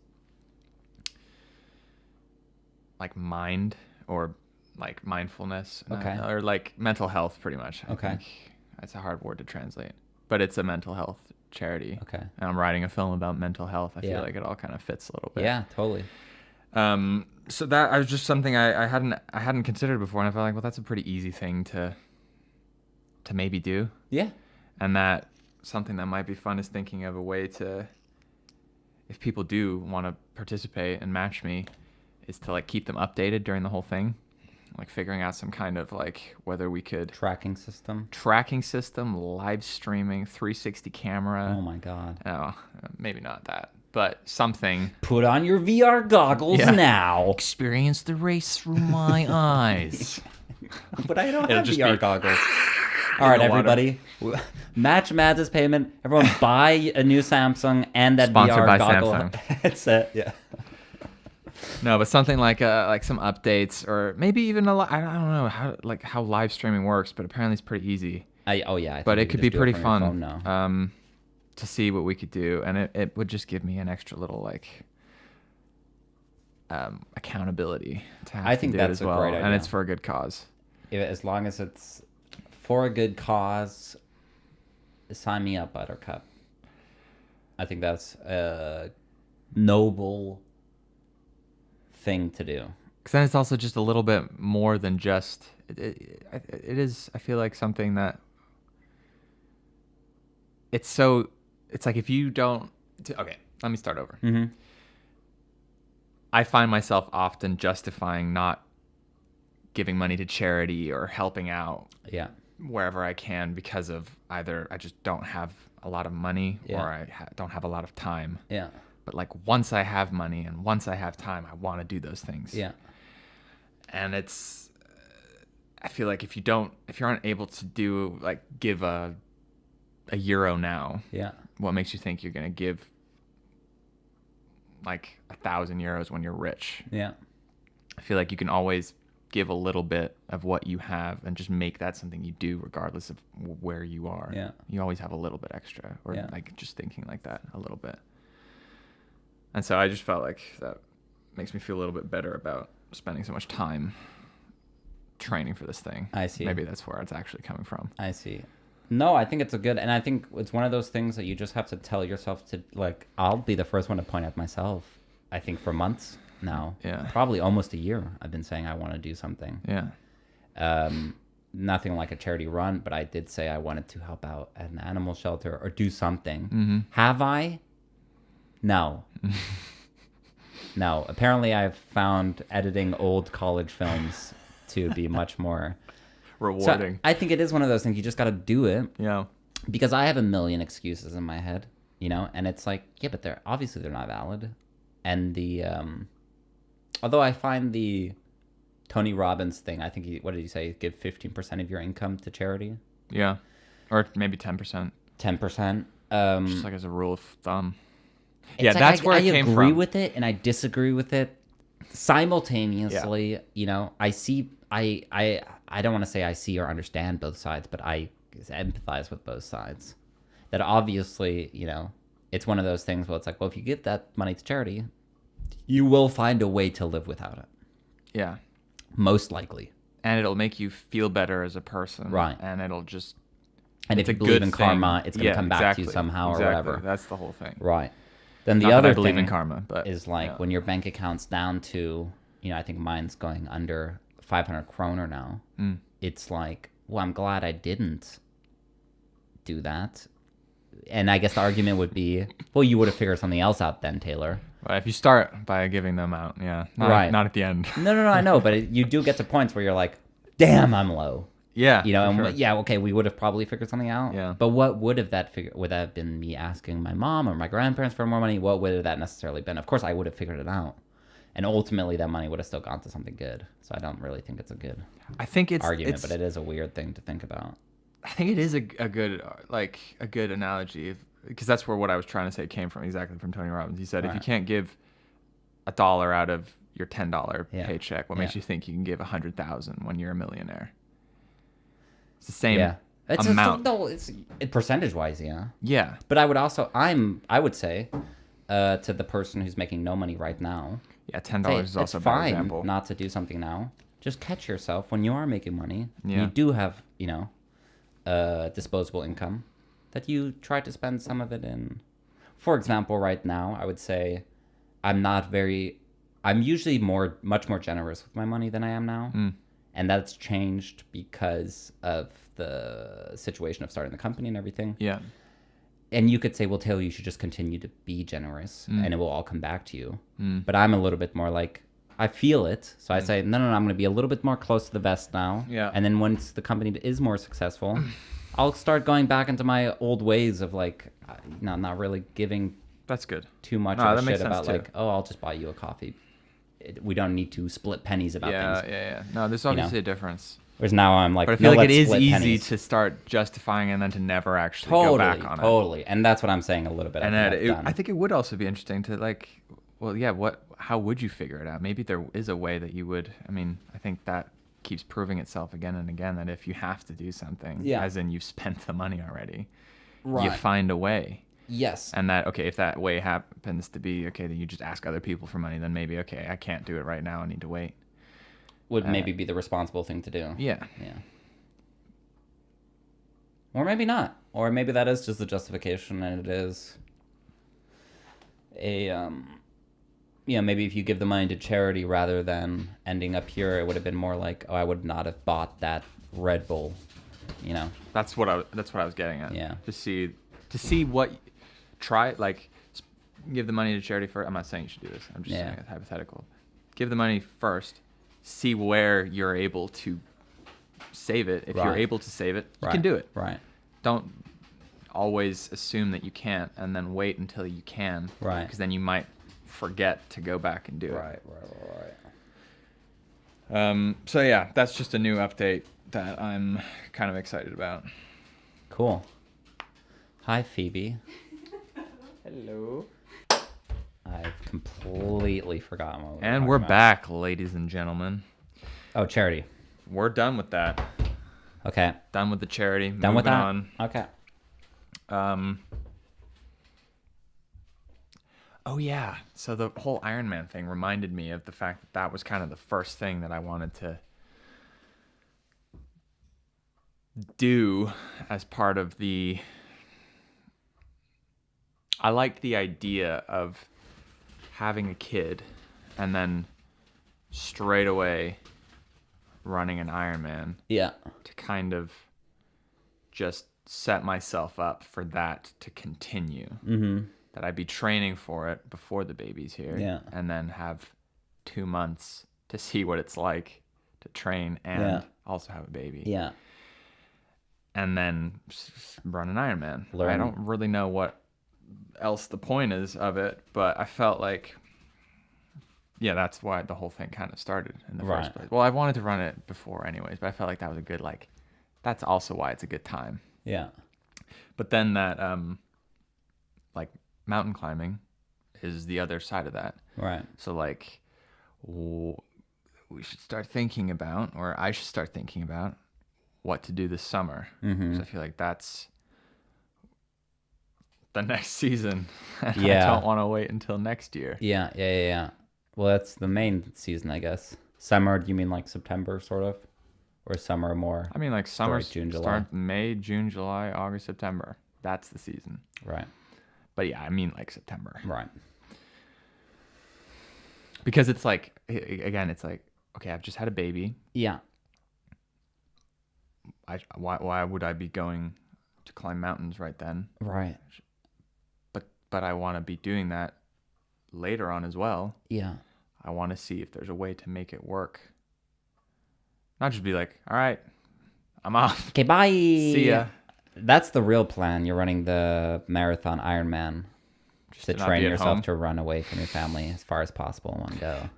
like mind or like mindfulness. Okay. Or like mental health, pretty much. Okay. I think that's a hard word to translate, but it's a mental health charity. Okay. And I'm writing a film about mental health. I Yeah. feel like it all kind of fits a little bit. Yeah, totally. So that I was just something I hadn't considered before, and I felt like, well, that's a pretty easy thing to maybe do. Yeah. And that something that might be fun is thinking of a way to, if people do want to participate and match me, is to like keep them updated during the whole thing, like figuring out some kind of like whether we could Tracking system. live streaming, 360 camera. Oh my God. Oh, maybe not that, but something. Put on your VR goggles Yeah. now. Experience the race through my eyes. But I don't It'll have just VR be goggles. All right, the water. everybody. Match Mads' payment. Everyone buy a new Samsung and that Sponsored VR by goggle Samsung. headset. Yeah. No, but something like some updates, or maybe even I don't know how live streaming works, but apparently it's pretty easy. I But think it you could just be do it pretty from your fun phone now. to see what we could do, and it would just give me an extra little like accountability to have I to think do that's it as a well, great and idea. it's for a good cause. As long as it's for a good cause, sign me up, Buttercup. I think that's a noble thing to do. Because then it's also just a little bit more than just it is. I feel like something that it's like if you don't. Okay, let me start over. Mm-hmm. I find myself often justifying not giving money to charity or helping out Yeah. wherever I can because of either I just don't have a lot of money Yeah. or I don't have a lot of time. Yeah. But like once I have money and once I have time, I want to do those things. Yeah. And it's, I feel like if you aren't able to do like give a euro now, Yeah. what makes you think you're going to give like 1,000 euros when you're rich? Yeah. I feel like you can always give a little bit of what you have and just make that something you do regardless of where you are. Yeah. You always have a little bit extra, or Yeah. like just thinking like that a little bit. And so I just felt like that makes me feel a little bit better about spending so much time training for this thing. I see. Maybe that's where it's actually coming from. I see. No, I think it's and I think it's one of those things that you just have to tell yourself to, like, I'll be the first one to point at myself. I think for months now, probably almost a year, I've been saying I want to do something. Yeah. Nothing like a charity run, but I did say I wanted to help out at an animal shelter or do something. Mm-hmm. Have I? No. No. Apparently, I've found editing old college films to be much more rewarding. So I think it is one of those things. You just got to do it. Yeah. Because I have a million excuses in my head, you know, and it's like, yeah, but they're not valid. And the although I find the Tony Robbins thing, I think what did he say? Give 15% of your income to charity. Yeah, or maybe 10%. 10%. Just like as a rule of thumb. Yeah, that's like where it came from. I agree with it and I disagree with it simultaneously. Yeah. You know, I see. I don't want to say I see or understand both sides, but I empathize with both sides. That obviously, you know, it's one of those things where it's like, well, if you give that money to charity, you will find a way to live without it. Yeah. Most likely. And it'll make you feel better as a person. Right. And it'll just... And if you believe in karma, it's going to come back to you somehow or whatever. That's the whole thing. Right. Then the other thing in karma, but, is like when your bank account's down to, you know, I think mine's going under 500 kroner now. Mm. It's like, well, I'm glad I didn't do that. And I guess the argument would be, well, you would have figured something else out then, Taylor. Well, if you start by giving them out, not at the end. No, I know, but you do get to points where you're like, damn, I'm low. Yeah, you know, and okay, we would have probably figured something out. Yeah. But what would have that would that have been me asking my mom or my grandparents for more money? What would have that necessarily been? Of course, I would have figured it out, and ultimately, that money would have still gone to something good. So I don't really think it's a good. Argument, but it is a weird thing to think about. I think it is a good analogy, because that's where what I was trying to say came from, exactly from Tony Robbins. He said, if you can't give $1 out of your $10 paycheck, what makes you think you can give 100,000 when you're a millionaire? It's the same amount. It's percentage-wise, yeah. Yeah. But I would say, to the person who's making no money right now, $10 is also a bad example. Not to do something now. Just catch yourself when you are making money. Yeah. You do have, you know, disposable income that you try to spend some of it in. For example, right now, I would say I'm usually much more generous with my money than I am now. Mm. And that's changed because of the situation of starting the company and everything. Yeah. And you could say, well, Taylor, you should just continue to be generous and it will all come back to you. Mm. But I'm a little bit more like, I feel it. So I say, no, I'm going to be a little bit more close to the vest now. Yeah. And then once the company is more successful, I'll start going back into my old ways of like, not really giving That's good. too much of a shit about like, oh, I'll just buy you a coffee. We don't need to split pennies about things. Yeah. No, there's obviously a difference. Whereas now I'm like, but I feel like it is easy to start justifying and then to never actually go back on it. Totally. And that's what I'm saying a little bit. And I think it would also be interesting to like, well, yeah, how would you figure it out? Maybe there is a way that you would. I mean, I think that keeps proving itself again and again, that if you have to do something, as in you've spent the money already, you find a way. Yes. And that, okay, if that way happens to be, okay, then you just ask other people for money, then maybe, okay, I can't do it right now, I need to wait. Would maybe be the responsible thing to do. Yeah. Or maybe not. Or maybe that is just the justification and it is maybe if you give the money to charity rather than ending up here, it would have been more like, oh, I would not have bought that Red Bull, you know. That's what I was getting at. Yeah. To see what give the money to charity first. I'm not saying you should do this. I'm just saying it's hypothetical. Give the money first. See where you're able to save it. If you're able to save it, you can do it. Right. Don't always assume that you can't and then wait until you can. Right. Because then you might forget to go back and do it. Right. So yeah, that's just a new update that I'm kind of excited about. Cool. Hi, Phoebe. Hello. I've completely forgotten what and we're back, ladies and gentlemen. Oh, charity. We're done with that. Okay. Done with the charity. Done with that? On. Okay. Oh, yeah. So the whole Iron Man thing reminded me of the fact that was kind of the first thing that I wanted to do as part of I liked the idea of having a kid and then straight away running an Ironman. Yeah. To kind of just set myself up for that to continue. Mm-hmm. That I'd be training for it before the baby's here. Yeah. And then have 2 months to see what it's like to train and also have a baby. Yeah. And then run an Ironman. Learn. I don't really know what else the point is of it, but I felt like, yeah, that's why the whole thing kind of started in the first place. Well, I wanted to run it before anyways, but I felt like that was a good, like, that's also why it's a good time. Yeah. But then that, like, mountain climbing is the other side of that. Right. So, like, we should start thinking about, or I should start thinking about, what to do this summer. Mm-hmm. So I feel like that's the next season. And I don't want to wait until next year. Yeah. Well, that's the main season, I guess. Summer, do you mean like September, sort of? Or summer more? I mean, like summer, June, July. start May, June, July, August, September. That's the season. Right. But yeah, I mean like September. Right. Because it's like, again, it's like, okay, I've just had a baby. Yeah. Why would I be going to climb mountains right then? Right. But I want to be doing that later on as well. Yeah. I want to see if there's a way to make it work. Not just be like, all right, I'm off. Okay, bye. See ya. That's the real plan. You're running the marathon Ironman just to train yourself to run away from your family as far as possible in one go.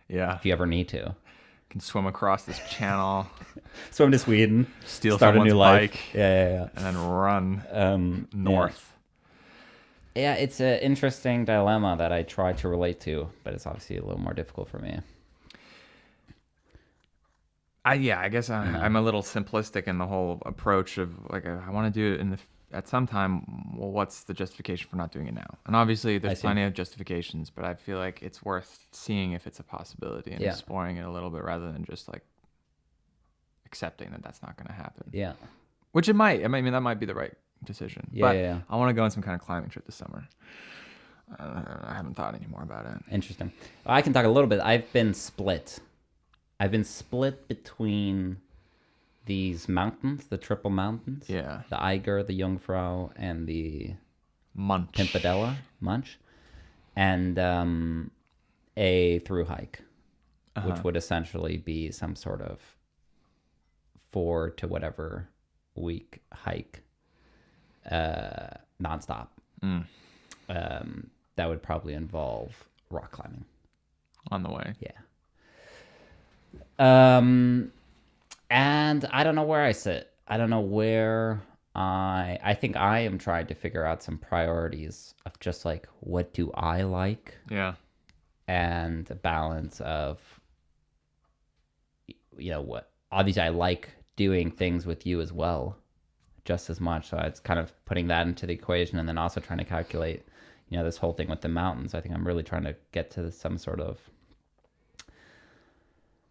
Yeah. If you ever need to. Can swim across this channel. Swim to Sweden. Start a new life. Bike. Yeah. And then run north. Yeah, it's an interesting dilemma that I try to relate to, but it's obviously a little more difficult for me. I guess I'm a little simplistic in the whole approach of like I want to do it at some time. Well, what's the justification for not doing it now? And obviously there's plenty of justifications, but I feel like it's worth seeing if it's a possibility and exploring it a little bit rather than just like accepting that that's not going to happen. Yeah. Which it might. I mean, that might be the right decision. Yeah. I want to go on some kind of climbing trip this summer. I haven't thought any more about it. Interesting. Well, I can talk a little bit. I've been split between these mountains, the triple mountains. Yeah. The Eiger, the Jungfrau, and the Munch. Pimpedella, Munch. And a thru hike, which would essentially be some sort of 4 to whatever week hike, nonstop. That would probably involve rock climbing. On the way. Yeah. And I don't know where I sit. I don't know where I think I am trying to figure out some priorities of just like, what do I like? Yeah. And a balance of, what, obviously I like doing things with you as well, just as much. So it's kind of putting that into the equation and then also trying to calculate, this whole thing with the mountains. I think I'm really trying to get to some sort of,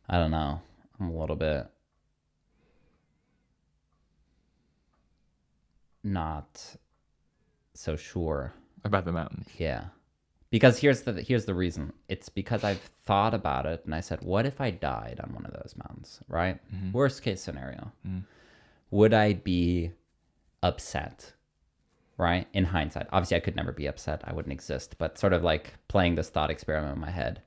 I don't know, I'm a little bit not so sure about the mountains. Yeah. Because here's the reason. It's because I've thought about it and I said, what if I died on one of those mountains, right? Mm-hmm. Worst case scenario. Mm-hmm. Would I be upset, right? In hindsight. Obviously, I could never be upset. I wouldn't exist. But sort of like playing this thought experiment in my head,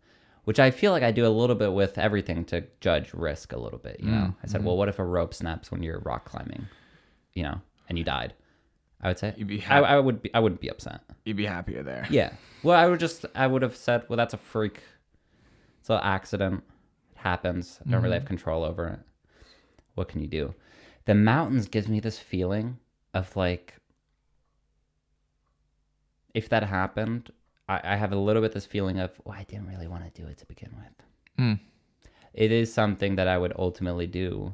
which I feel like I do a little bit with everything to judge risk a little bit, I said, well, what if a rope snaps when you're rock climbing, and you died? I would say you'd be happy. I wouldn't be upset. You'd be happier there. Yeah. Well, I would have said, well, that's a freak. It's an accident. It happens. I don't really have control over it. What can you do? The mountains gives me this feeling of like, if that happened, I have a little bit this feeling of, I didn't really want to do it to begin with. It is something that I would ultimately do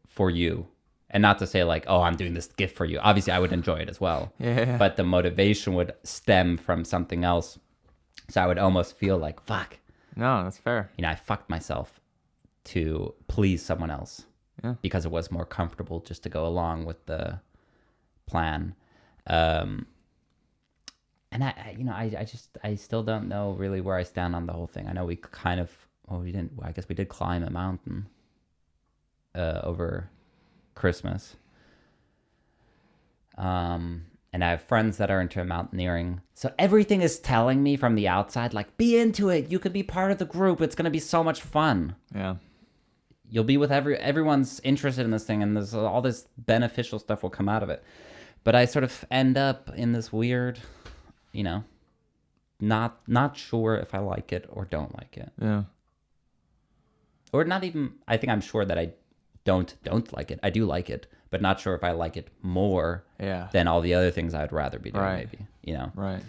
for you. And not to say like, oh, I'm doing this gift for you. Obviously, I would enjoy it as well. Yeah. But the motivation would stem from something else. So I would almost feel like, fuck. No, that's fair. I fucked myself to please someone else. because it was more comfortable just to go along with the plan. And I still don't know really where I stand on the whole thing. I know we kind of, I guess we did climb a mountain over Christmas. And I have friends that are into mountaineering. So everything is telling me from the outside, like, be into it. You could be part of the group. It's going to be so much fun. Yeah. You'll be with everyone's interested in this thing, and there's all this beneficial stuff will come out of it. But I sort of end up in this weird, not sure if I like it or don't like it. Yeah. Or not even, I think I'm sure that I don't like it. I do like it, but not sure if I like it more than all the other things I'd rather be doing, maybe, Right.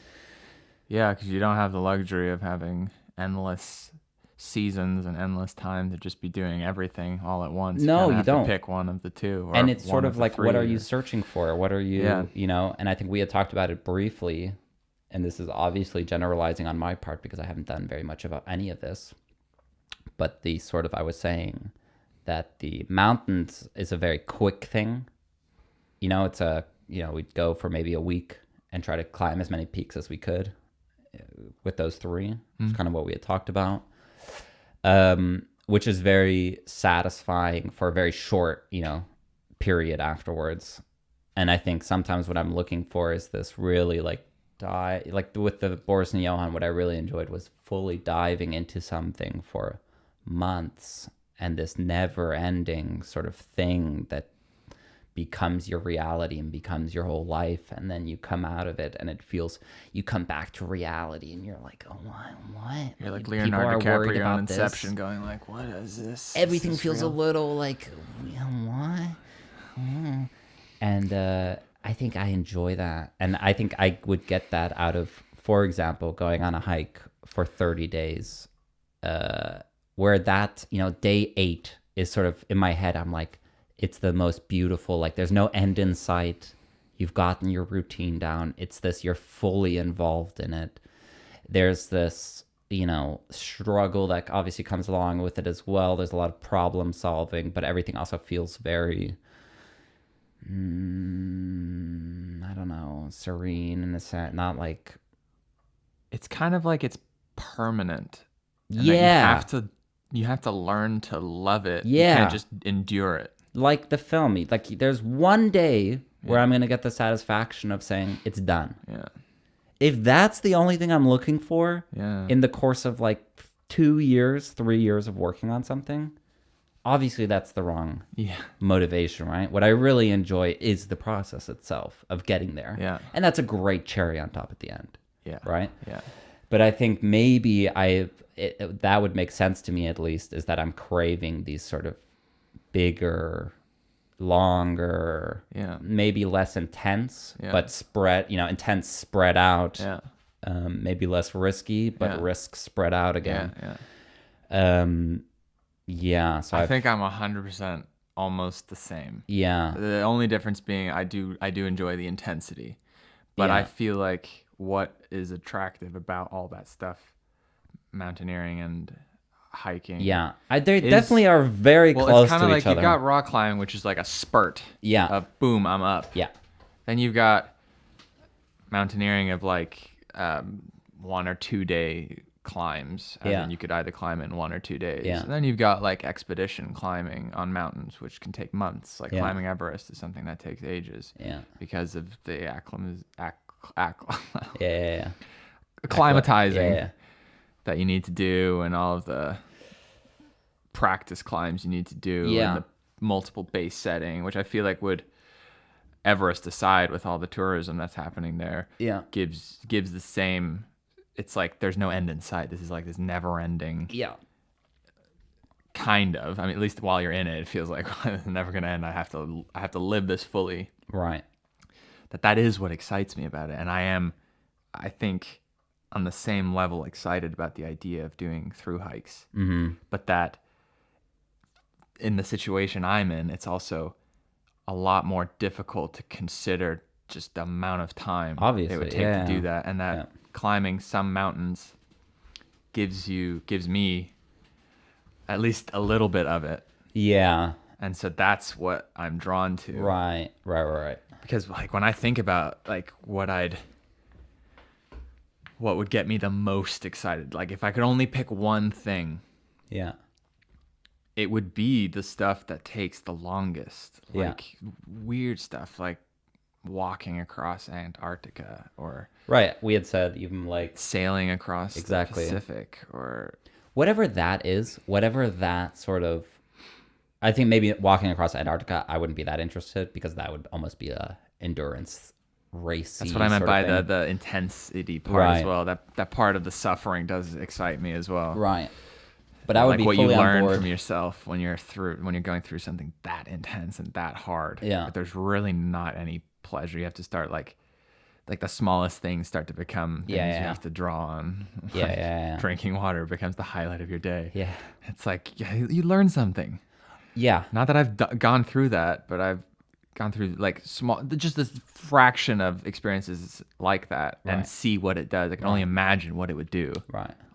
Yeah, because you don't have the luxury of having endless seasons and endless time to just be doing everything all at once. No, you don't. To pick one of the two. And it's sort of like, what are you searching for? What are you, and I think we had talked about it briefly, and this is obviously generalizing on my part because I haven't done very much about any of this. But I was saying that the mountains is a very quick thing. It's we'd go for maybe a week and try to climb as many peaks as we could with those three. It's kind of what we had talked about. Which is very satisfying for a very short, period afterwards. And I think sometimes what I'm looking for is this really like with the Boris and Johan, what I really enjoyed was fully diving into something for months and this never ending sort of thing that becomes your reality and becomes your whole life. And then you come out of it and you come back to reality and you're like, oh, what? You're like Leonardo DiCaprio on Inception going like, what is this? Everything is this feels real? A little like, what? And I think I enjoy that. And I think I would get that out of, for example, going on a hike for 30 days, where that, day 8 is sort of in my head. I'm like, it's the most beautiful, like there's no end in sight. You've gotten your routine down. It's this, you're fully involved in it. There's this, struggle that obviously comes along with it as well. There's a lot of problem solving, but everything also feels very, I don't know, serene in a sense. Not like, it's kind of like it's permanent. Yeah. You have to learn to love it. Yeah. You can't just endure it. Like the film. Like there's one day where I'm going to get the satisfaction of saying it's done. Yeah. If that's the only thing I'm looking for in the course of like 2 years, 3 years of working on something, obviously that's the wrong motivation, right? What I really enjoy is the process itself of getting there. Yeah. And that's a great cherry on top at the end. Yeah. Right? Yeah. But I think maybe that would make sense to me, at least, is that I'm craving these sort of bigger, longer, maybe less intense, but intense spread out. Yeah. Maybe less risky, but risk spread out again. Yeah. So I think I'm 100% almost the same. Yeah. The only difference being I do enjoy the intensity, but I feel like what is attractive about all that stuff, mountaineering and hiking. Yeah, they definitely are very close to each other. It's kind of like you got rock climbing, which is like a spurt. Yeah. Of boom, I'm up. Yeah. Then you've got mountaineering of like 1 or 2 day climbs, and then you could either climb it in 1 or 2 days. Yeah. And then you've got like expedition climbing on mountains, which can take months. Like climbing Everest is something that takes ages. Yeah. Because of the acclimatizing that you need to do, and all of the practice climbs you need to do, and the multiple base setting, which I feel like would, Everest aside, with all the tourism that's happening there, gives the same. It's like there's no end in sight. This is like this never ending. Yeah. Kind of. I mean, at least while you're in it, it feels like it's never gonna end. I have to live this fully. Right. That is what excites me about it, and I think, on the same level excited about the idea of doing through hikes. Mm-hmm. But that in the situation I'm in, it's also a lot more difficult to consider just the amount of time obviously it would take to do that, and that climbing some mountains gives me at least a little bit of it. Yeah. And so that's what I'm drawn to. Right. Because like when I think about like what would get me the most excited, like if I could only pick one thing, Yeah. it would be the stuff that takes the longest. Yeah. Like weird stuff like walking across Antarctica or Right. We had said even like sailing across the Pacific or whatever that is, whatever that sort of, I think maybe walking across Antarctica, I wouldn't be that interested because that would almost be a endurance race. That's what I meant by the intensity part as well. That part of the suffering does excite me as well. Right. But I would like be what fully you on learn board from yourself when you're going through something that intense and that hard. Yeah. But there's really not any pleasure. You have to start like the smallest things start to become things you have to draw on. Yeah. Drinking water becomes the highlight of your day. Yeah. It's like you learn something. Yeah. Not that I've gone through that, but I've gone through like just this fraction of experiences like that and see what it does. I can only imagine what it would do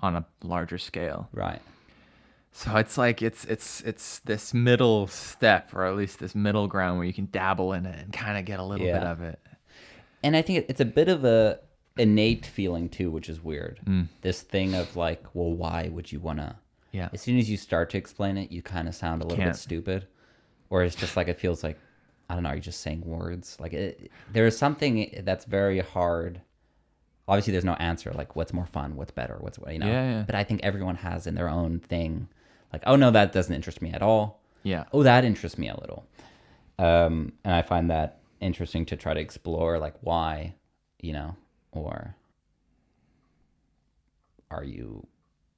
on a larger scale. Right. So it's like it's this middle step, or at least this middle ground where you can dabble in it and kind of get a little bit of it. And I think it's a bit of a innate feeling too, which is weird. This thing of like, well, why would you want to? Yeah. As soon as you start to explain it, you kind of sound a little bit stupid, or it's just like it feels like, I don't know, you're just saying words. Like there is something that's very hard. Obviously, there's no answer. Like, what's more fun? What's better? What's Yeah. But I think everyone has in their own thing. Like, oh no, that doesn't interest me at all. Yeah. Oh, that interests me a little. And I find that interesting to try to explore, like why, or are you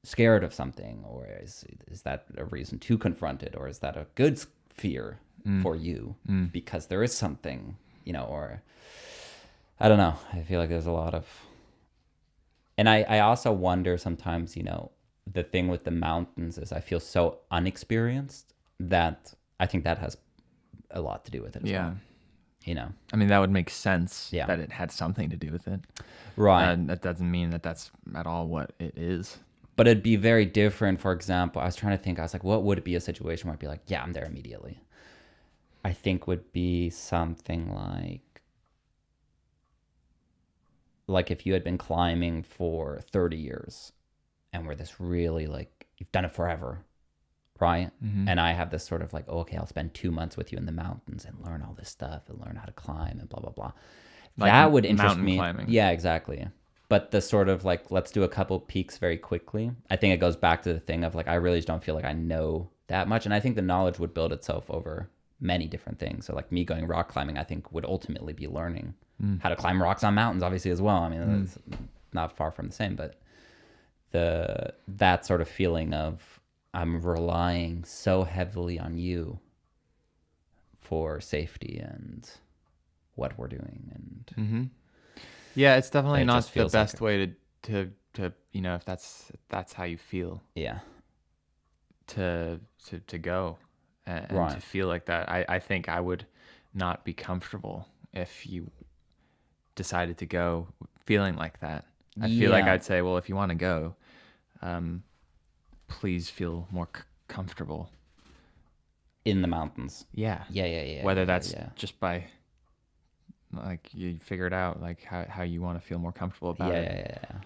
scared of something, or is that a reason to confront it, or is that a good fear for you because there is something, or I don't know. I feel like there's a lot of, and I also wonder sometimes, the thing with the mountains is I feel so unexperienced that I think that has a lot to do with it as well. I mean, that would make sense Yeah. that it had something to do with it. Right. And that doesn't mean that that's at all what it is. But it'd be very different. For example, I was trying to think, I was like, what would it be a situation where I'd be like, yeah, I'm there immediately? I think would be something like if you had been climbing for 30 years and were this really like, you've done it forever, right? Mm-hmm. And I have this sort of like, oh, okay, I'll spend 2 months with you in the mountains and learn all this stuff and learn how to climb and blah, blah, blah. Like that would interest mountain me. climbing. Yeah, exactly. But the sort of like, let's do a couple peaks very quickly. I think it goes back to the thing of like, I really just don't feel like I know that much. And I think the knowledge would build itself over many different things. So like me going rock climbing, I think would ultimately be learning how to climb rocks on mountains, obviously, as well. I mean, it's not far from the same, but that sort of feeling of I'm relying so heavily on you for safety and what we're doing. And yeah, it's definitely it not just the feels best like way to if that's how you feel. Yeah. To go and Right. to feel like that. I think I would not be comfortable if you decided to go feeling like that. I feel like Yeah. I'd say, well, if you want to go, please feel more comfortable In the mountains. Yeah. Yeah. Whether that's just by like you figure it out, like how you want to feel more comfortable about it. Yeah.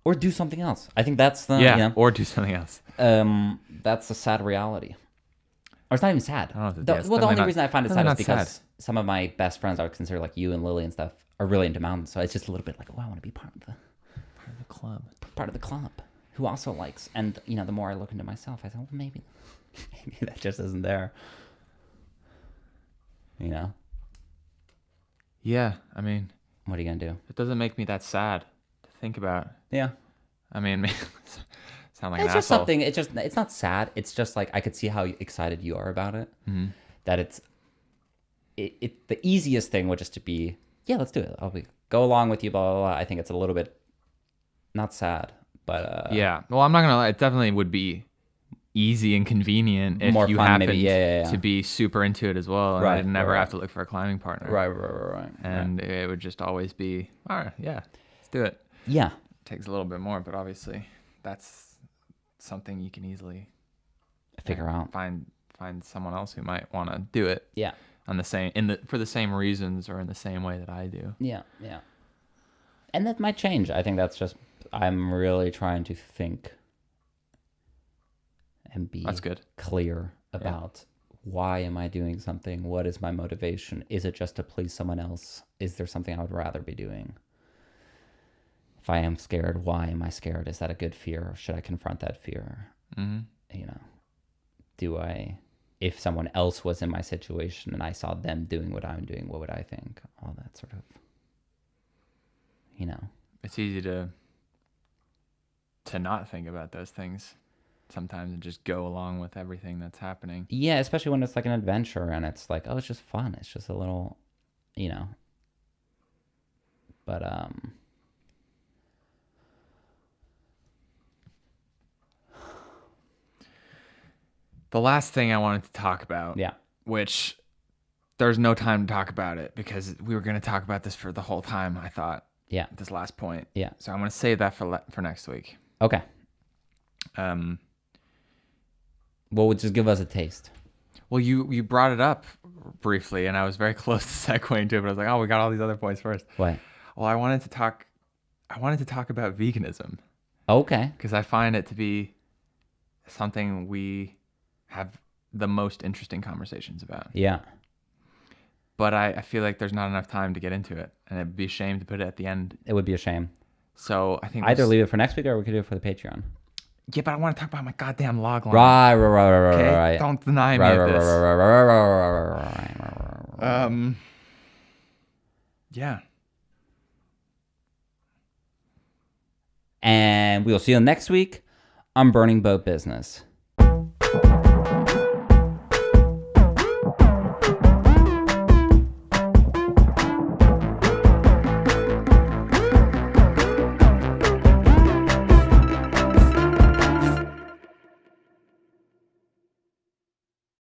Or do something else. I think that's the or do something else. That's a sad reality. Or it's not even sad. I don't know if The only not- reason I find it sad definitely is not because sad. some of my best friends I would consider like you and Lily and stuff are really into mountains. So it's just a little bit like, oh, I want to be part of the club. Who also likes, and the more I look into myself, I thought, well, maybe that just isn't there. Yeah, I mean, What are you gonna do? it doesn't make me that sad to think about. Yeah. I mean, sound like It's an just asshole. something. It's not sad. It's just like I could see how excited you are about it. Mm-hmm. That it the easiest thing would just to be, yeah, let's do it. I'll go along with you, blah, blah, blah. I think it's a little bit not sad, but Yeah. Well, I'm not gonna lie. It definitely would be easy and convenient if More you fun, happened maybe. Yeah. to be super into it as well, and Right, I'd never right. have to look for a climbing partner. Right. And it would just always be, all right, yeah, let's do it. Yeah. It takes a little bit more, but obviously, that's something you can easily Figure out. find find someone else who might want to do it. Yeah. For the same reasons or in the same way that I do. Yeah. Yeah. And that might change. I think that's just, I'm really trying to think and be that's good. Clear about why am I doing something? What is my motivation? Is it just to please someone else? Is there something I would rather be doing? If I am scared, why am I scared? Is that a good fear? Or should I confront that fear? You know, if someone else was in my situation and I saw them doing what I'm doing, what would I think? All that sort of, you know. It's easy to not think about those things sometimes and just go along with everything that's happening. Yeah, especially when it's like an adventure and it's like, oh, it's just fun. It's just a little, you know. But the last thing I wanted to talk about, which there's no time to talk about it because we were going to talk about this for the whole time, I thought. Yeah. This last point. Yeah. So I'm going to save that for next week. Okay. Well, just give us a taste. Well, you brought it up briefly, and I was very close to segueing to it, but I was like, oh, we got all these other points first. What? Well, I wanted to talk about veganism. Okay. Because I find it to be something we have the most interesting conversations about. Yeah. But I feel like there's not enough time to get into it, and it'd be a shame to put it at the end. It would be a shame. So I think either leave it for next week or we could do it for the Patreon. Yeah, but I want to talk about my goddamn log line. Right. Don't deny me of this. Yeah. And we'll see you next week on Burning Boat Business.